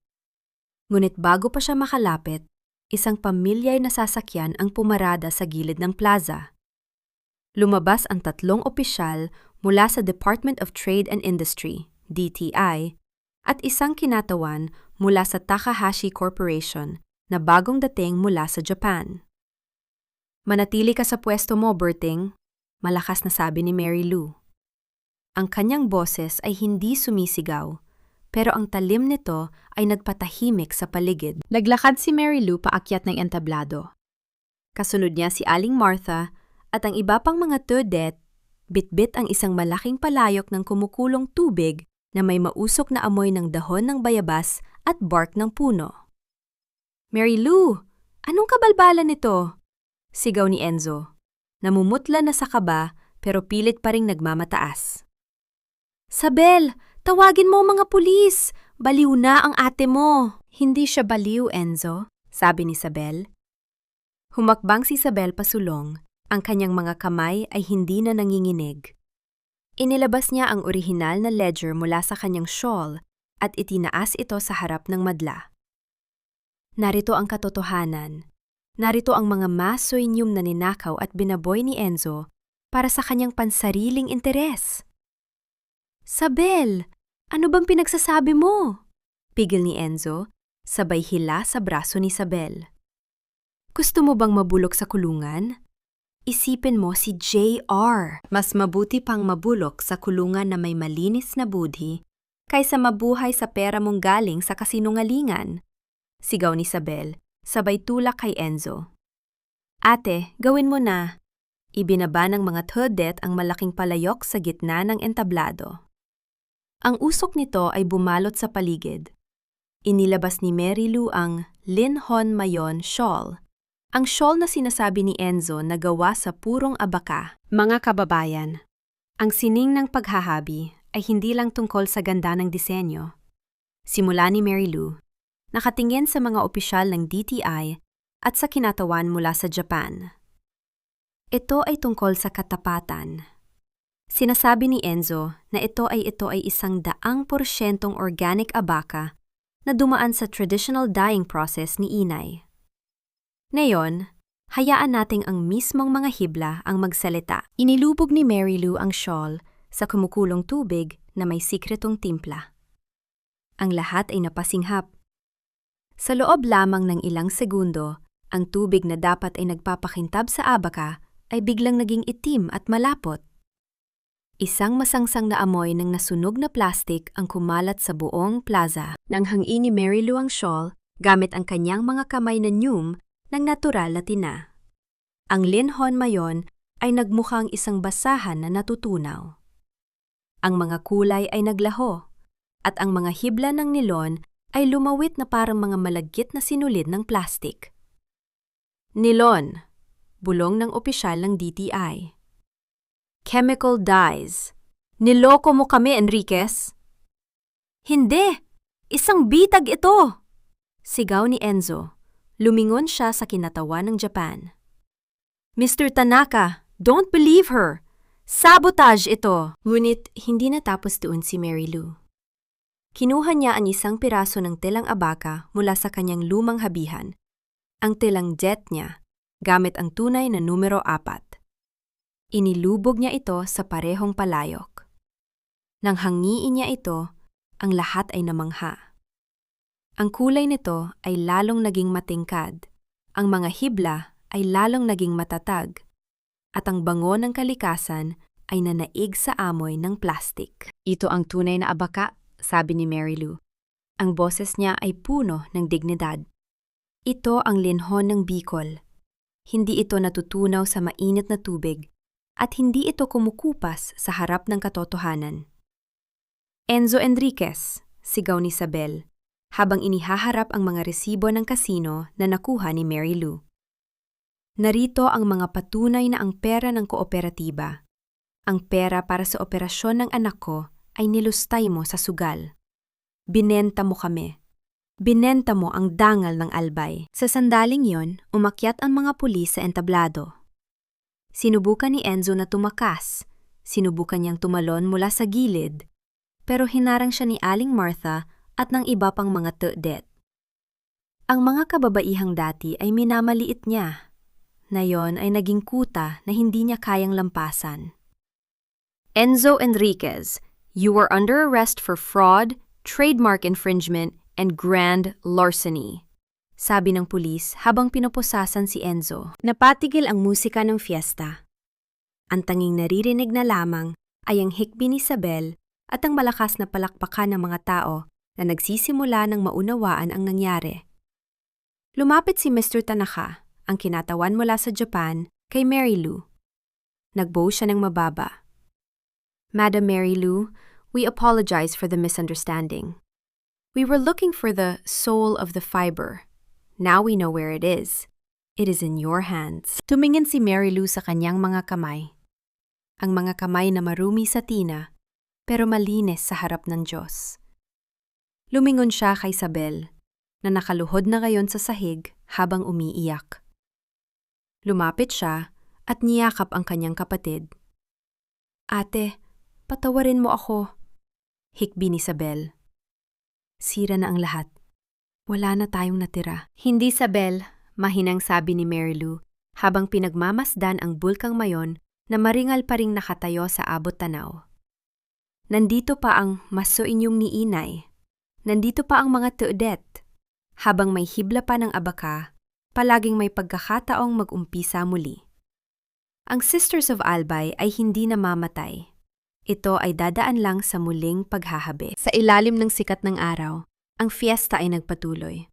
Ngunit bago pa siya makalapit, isang pamilya'y nasasakyan ang pumarada sa gilid ng plaza. Lumabas ang 3 opisyal mula sa Department of Trade and Industry, DTI, at isang kinatawan mula sa Takahashi Corporation na bagong dating mula sa Japan. Manatili ka sa pwesto mo, Berting, malakas na sabi ni Mary Lou. Ang kanyang boses ay hindi sumisigaw, pero ang talim nito ay nagpatahimik sa paligid. Naglakad si Mary Lou paakyat ng entablado. Kasunod niya si Aling Martha at ang iba pang mga tudet, bitbit ang isang malaking palayok ng kumukulong tubig na may mausok na amoy ng dahon ng bayabas at bark ng puno. Mary Lou, anong kabalbalan nito? Sigaw ni Enzo. Namumutla na sa kaba pero pilit pa ring nagmamataas. Sabel, tawagin mo ang mga pulis! Baliw na ang ate mo! Hindi siya baliw, Enzo, sabi ni Sabel. Humakbang si Sabel pasulong. Ang kanyang mga kamay ay hindi na nanginginig. Inilabas niya ang orihinal na ledger mula sa kanyang shawl at itinaas ito sa harap ng madla. Narito ang katotohanan. Narito ang mga masoinyum na ninakaw at binaboy ni Enzo para sa kanyang pansariling interes. Sabel, ano bang pinagsasabi mo? Pigil ni Enzo, sabay hila sa braso ni Sabel. Gusto mo bang mabulok sa kulungan? Isipin mo si JR. Mas mabuti pang mabulok sa kulungan na may malinis na budhi kaysa mabuhay sa pera mong galing sa kasinungalingan. Sigaw ni Sabel, sabay tulak kay Enzo. Ate, gawin mo na. Ibinaba ng mga tudet ang malaking palayok sa gitna ng entablado. Ang usok nito ay bumalot sa paligid. Inilabas ni Mary Lou ang Linhon Mayon shawl. Ang shawl na sinasabi ni Enzo na gawa sa purong abaka. Mga kababayan, ang sining ng paghahabi ay hindi lang tungkol sa ganda ng disenyo. Simula ni Mary Lou, nakatingin sa mga opisyal ng DTI at sa kinatawan mula sa Japan. Ito ay tungkol sa katapatan. Sinasabi ni Enzo na ito ay 100% organic abaka na dumaan sa traditional dyeing process ni Inay. Ngayon, hayaan nating ang mismong mga hibla ang magsalita. Inilubog ni Mary Lou ang shawl sa kumukulong tubig na may sikretong timpla. Ang lahat ay napasinghap. Sa loob lamang ng ilang segundo, ang tubig na dapat ay nagpapakintab sa abaka ay biglang naging itim at malapot. Isang masangsang na amoy ng nasunog na plastik ang kumalat sa buong plaza. Nang hangin ni Mary Lou ang shawl, gamit ang kanyang mga kamay na nyum ng natural na tina. Ang Linhon Mayon ay nagmukhang isang basahan na natutunaw. Ang mga kulay ay naglaho, at ang mga hibla ng nilon ay lumawit na parang mga malagkit na sinulid ng plastik. Nilon, bulong ng opisyal ng DTI. Chemical dyes. Niloko mo kami, Enriquez! Hindi! Isang bitag ito! Sigaw ni Enzo. Lumingon siya sa kinatawan ng Japan. Mr. Tanaka, don't believe her! Sabotage ito! Ngunit hindi natapos doon si Mary Lou. Kinuha niya ang isang piraso ng telang abaka mula sa kanyang lumang habihan, ang telang jet niya, gamit ang tunay na numero 4. Inilubog niya ito sa parehong palayok. Nang hangiin niya ito, ang lahat ay namangha. Ang kulay nito ay lalong naging matingkad, ang mga hibla ay lalong naging matatag, at ang bango ng kalikasan ay nanaig sa amoy ng plastik. Ito ang tunay na abaka, sabi ni Mary Lou. Ang boses niya ay puno ng dignidad. Ito ang linhon ng Bicol. Hindi ito natutunaw sa mainit na tubig at hindi ito kumukupas sa harap ng katotohanan. Enzo Enriquez, sigaw ni Isabel, habang inihaharap ang mga resibo ng kasino na nakuha ni Mary Lou. Narito ang mga patunay na ang pera ng kooperatiba, ang pera para sa operasyon ng anak ko ay nilustay mo sa sugal. Binenta mo kami. Binenta mo ang dangal ng Albay. Sa sandaling yon, umakyat ang mga pulis sa entablado. Sinubukan ni Enzo na tumakas. Sinubukan niyang tumalon mula sa gilid. Pero hinarang siya ni Aling Martha at ng iba pang mga tudet. Ang mga kababaihang dati ay minamaliit niya. Nayon ay naging kuta na hindi niya kayang lampasan. Enzo Enriquez, you are under arrest for fraud, trademark infringement, and grand larceny, sabi ng pulis habang pinoposasan si Enzo. Napatigil ang musika ng fiesta. Ang tanging naririnig na lamang ay ang hikbi ni Isabel at ang malakas na palakpakan ng mga tao na nagsisimula ng maunawaan ang nangyari. Lumapit si Mr. Tanaka, ang kinatawan mula sa Japan, kay Mary Lou. Nagbow siya ng mababa. Madam Mary Lou, we apologize for the misunderstanding. We were looking for the soul of the fiber. Now we know where it is. It is in your hands. Tumingin si Mary Lou sa kanyang mga kamay. Ang mga kamay na marumi sa tina, pero malinis sa harap ng Diyos. Lumingon siya kay Isabel, na nakaluhod na ngayon sa sahig habang umiiyak. Lumapit siya at niyakap ang kanyang kapatid. Ate, patawarin mo ako, hikbi ni Isabel. Sira na ang lahat. Wala na tayong natira. Hindi, Isabel, mahinang sabi ni Mary Lou habang pinagmamasdan ang bulkang mayon na maringal pa ring nakatayo sa abot tanaw. Nandito pa ang maso inyong ni inay. Nandito pa ang mga tudet. Habang may hibla pa ng abaka, palaging may pagkakataong mag-umpisa muli. Ang Sisters of Albay ay hindi namamatay. Ito ay dadaan lang sa muling paghahabi. Sa ilalim ng sikat ng araw, ang fiesta ay nagpatuloy.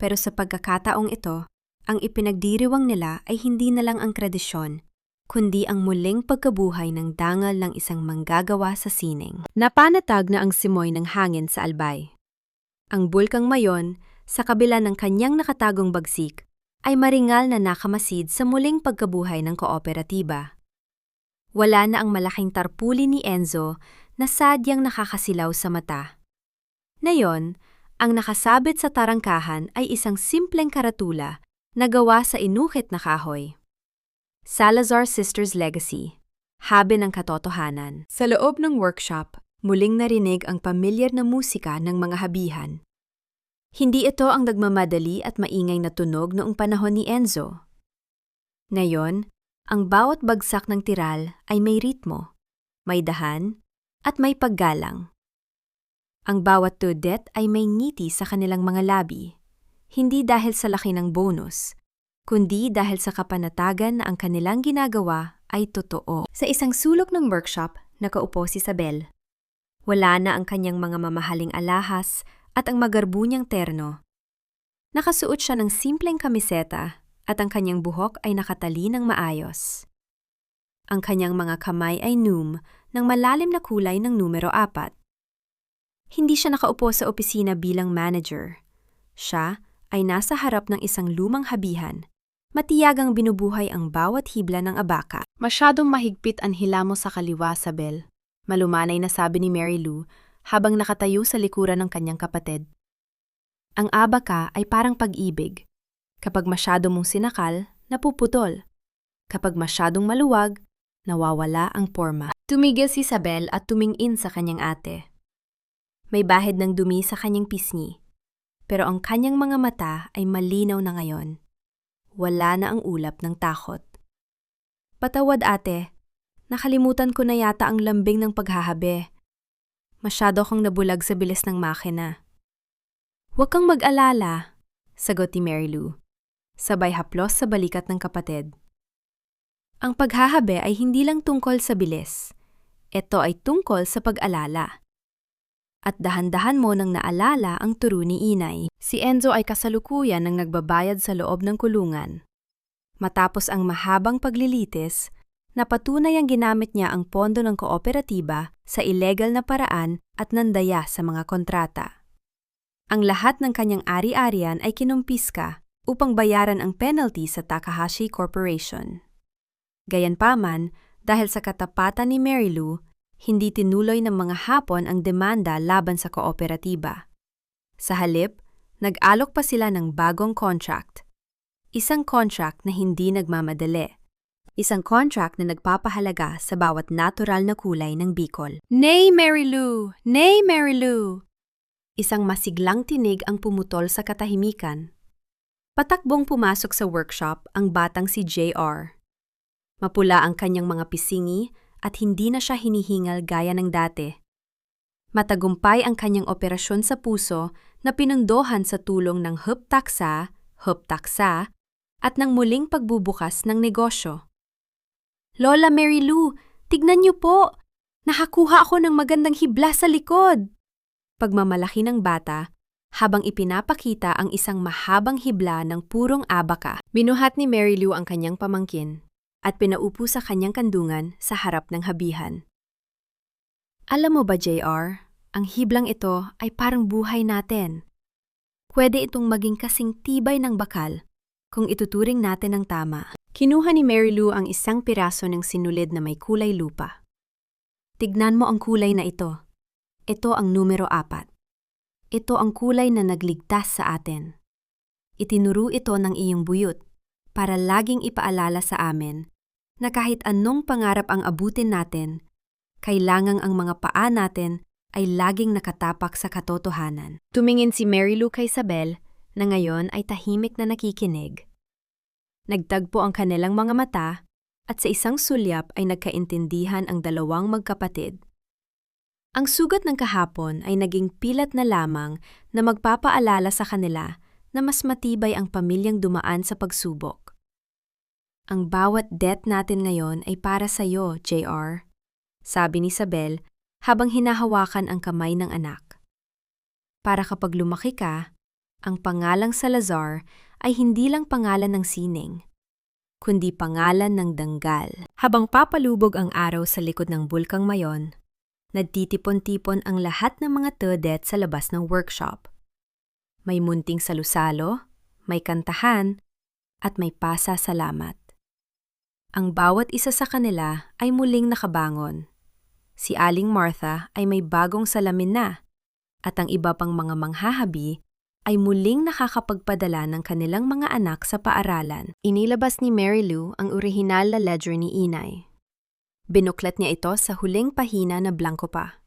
Pero sa pagkakataong ito, ang ipinagdiriwang nila ay hindi na lang ang tradisyon, kundi ang muling pagkabuhay ng dangal ng isang manggagawa sa sining. Napanatag na ang simoy ng hangin sa Albay. Ang bulkang mayon, sa kabila ng kanyang nakatagong bagsik, ay maringal na nakamasid sa muling pagkabuhay ng kooperatiba. Wala na ang malaking tarpuli ni Enzo na sadyang nakakasilaw sa mata. Ngayon, ang nakasabit sa tarangkahan ay isang simpleng karatula na gawa sa inukit na kahoy. Salazar Sisters Legacy, Habe ng Katotohanan. Sa loob ng workshop, muling narinig ang pamilyar na musika ng mga habihan. Hindi ito ang nagmamadali at maingay na tunog noong panahon ni Enzo. Ngayon, ang bawat bagsak ng tiral ay may ritmo, may dahan, at may paggalang. Ang bawat tudet ay may ngiti sa kanilang mga labi, hindi dahil sa laki ng bonus, kundi dahil sa kapanatagan na ang kanilang ginagawa ay totoo. Sa isang sulok ng workshop, nakaupo si Isabel. Wala na ang kanyang mga mamahaling alahas at ang magarbo niyang terno. Nakasuot siya ng simpleng kamiseta at ang kanyang buhok ay nakatali ng maayos. Ang kanyang mga kamay ay ng malalim na kulay ng numero 4. Hindi siya nakaupo sa opisina bilang manager. Siya ay nasa harap ng isang lumang habihan. Matiyagang binubuhay ang bawat hibla ng abaka. Masyadong mahigpit ang hilamo sa kaliwa, Isabel. Malumanay na sabi ni Mary Lou habang nakatayo sa likuran ng kanyang kapatid. Ang abaka ay parang pag-ibig. Kapag masyado mong sinakal, napuputol. Kapag masyadong maluwag, nawawala ang porma. Tumigil si Isabel at tumingin sa kanyang ate. May bahid ng dumi sa kanyang pisngi, pero ang kanyang mga mata ay malinaw na ngayon. Wala na ang ulap ng takot. Patawad ate, nakalimutan ko na yata ang lambing ng paghahabi. Masyado akong nabulag sa bilis ng makina. Huwag kang mag-alala, sagot ni Mary Lou, sabay haplos sa balikat ng kapatid. Ang paghahabi ay hindi lang tungkol sa bilis. Ito ay tungkol sa pag-alala. At dahan-dahan mo nang naalala ang turo ni Inay. Si Enzo ay kasalukuyan ng nagbabayad sa loob ng kulungan. Matapos ang mahabang paglilitis, napatunay ang ginamit niya ang pondo ng kooperatiba sa illegal na paraan at nandaya sa mga kontrata. Ang lahat ng kanyang ari-arian ay kinumpiska upang bayaran ang penalty sa Takahashi Corporation. Gayanpaman, dahil sa katapatan ni Mary Lou, hindi tinuloy ng mga Hapon ang demanda laban sa kooperatiba. Sa halip, nag-alok pa sila ng bagong contract. Isang contract na hindi nagmamadali. Isang contract na nagpapahalaga sa bawat natural na kulay ng Bicol. Nay, Mary Lou! Nay, Mary Lou! Isang masiglang tinig ang pumutol sa katahimikan. Patakbong pumasok sa workshop ang batang si JR. Mapula ang kanyang mga pisingi at hindi na siya hinihingal gaya ng dati. Matagumpay ang kanyang operasyon sa puso na pinundohan sa tulong ng huptaksa, at ng muling pagbubukas ng negosyo. Lola Mary Lou, tignan niyo po! Nakakuha ako ng magandang hibla sa likod! Pagmamalaki ng bata, habang ipinapakita ang isang mahabang hibla ng purong abaka. Binuhat ni Mary Lou ang kanyang pamangkin at pinaupo sa kanyang kandungan sa harap ng habihan. Alam mo ba, JR, ang hiblang ito ay parang buhay natin. Pwede itong maging kasing tibay ng bakal kung ituturing natin ng tama. Kinuha ni Mary Lou ang isang piraso ng sinulid na may kulay lupa. Tignan mo ang kulay na ito. Ito ang numero 4. Ito ang kulay na nagligtas sa atin. Itinuro ito ng iyong buyot para laging ipaalala sa amin na kahit anong pangarap ang abutin natin, kailangang ang mga paa natin ay laging nakatapak sa katotohanan. Tumingin si Mary Lou kay Isabel na ngayon ay tahimik na nakikinig. Nagtagpo ang kanilang mga mata at sa isang sulyap ay nagkaintindihan ang dalawang magkapatid. Ang sugat ng kahapon ay naging pilat na lamang na magpapaalala sa kanila na mas matibay ang pamilyang dumaan sa pagsubok. Ang bawat debt natin ngayon ay para sa iyo, JR, sabi ni Isabel habang hinahawakan ang kamay ng anak. Para kapag lumaki ka, ang pangalang Salazar ay hindi lang pangalan ng sining, kundi pangalan ng danggal. Habang papalubog ang araw sa likod ng bulkang Mayon, nagtitipon-tipon ang lahat ng mga todet sa labas ng workshop. May munting salusalo, may kantahan, at may pasasalamat. Ang bawat isa sa kanila ay muling nakabangon. Si Aling Martha ay may bagong salamin na, at ang iba pang mga manghahabi ay muling nakakapagpadala ng kanilang mga anak sa paaralan. Inilabas ni Mary Lou ang orihinal na ledger ni Inay. Binuklat niya ito sa huling pahina na blanko pa.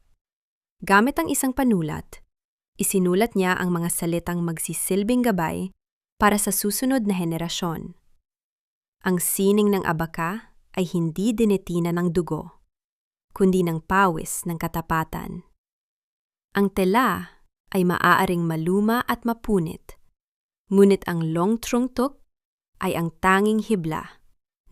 Gamit ang isang panulat, isinulat niya ang mga salitang magsisilbing gabay para sa susunod na henerasyon. Ang sining ng abaka ay hindi dinetina ng dugo, kundi ng pawis ng katapatan. Ang tela ay maaaring maluma at mapunit, ngunit ang long trungtok ay ang tanging hibla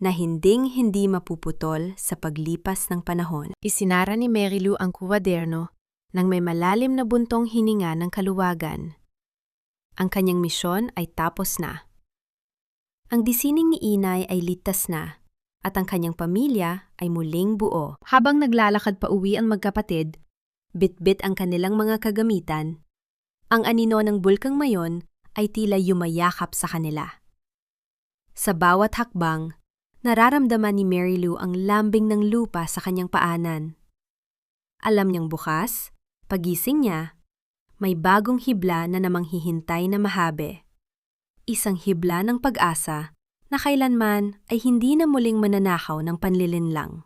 na hinding-hindi mapuputol sa paglipas ng panahon. Isinara ni Mary Lou ang kuwaderno nang may malalim na buntong hininga ng kaluwagan. Ang kanyang misyon ay tapos na. Ang disining ni Inay ay ligtas na at ang kanyang pamilya ay muling buo. Habang naglalakad pa uwi ang magkapatid, bitbit ang kanilang mga kagamitan, ang anino ng bulkang Mayon ay tila yumayakap sa kanila. Sa bawat hakbang, nararamdaman ni Mary Lou ang lambing ng lupa sa kanyang paanan. Alam niyang bukas, Pagising niya, may bagong hibla na namanghihintay na mahabe. Isang hibla ng pag-asa na kailanman ay hindi na muling mananakaw ng panlilinlang.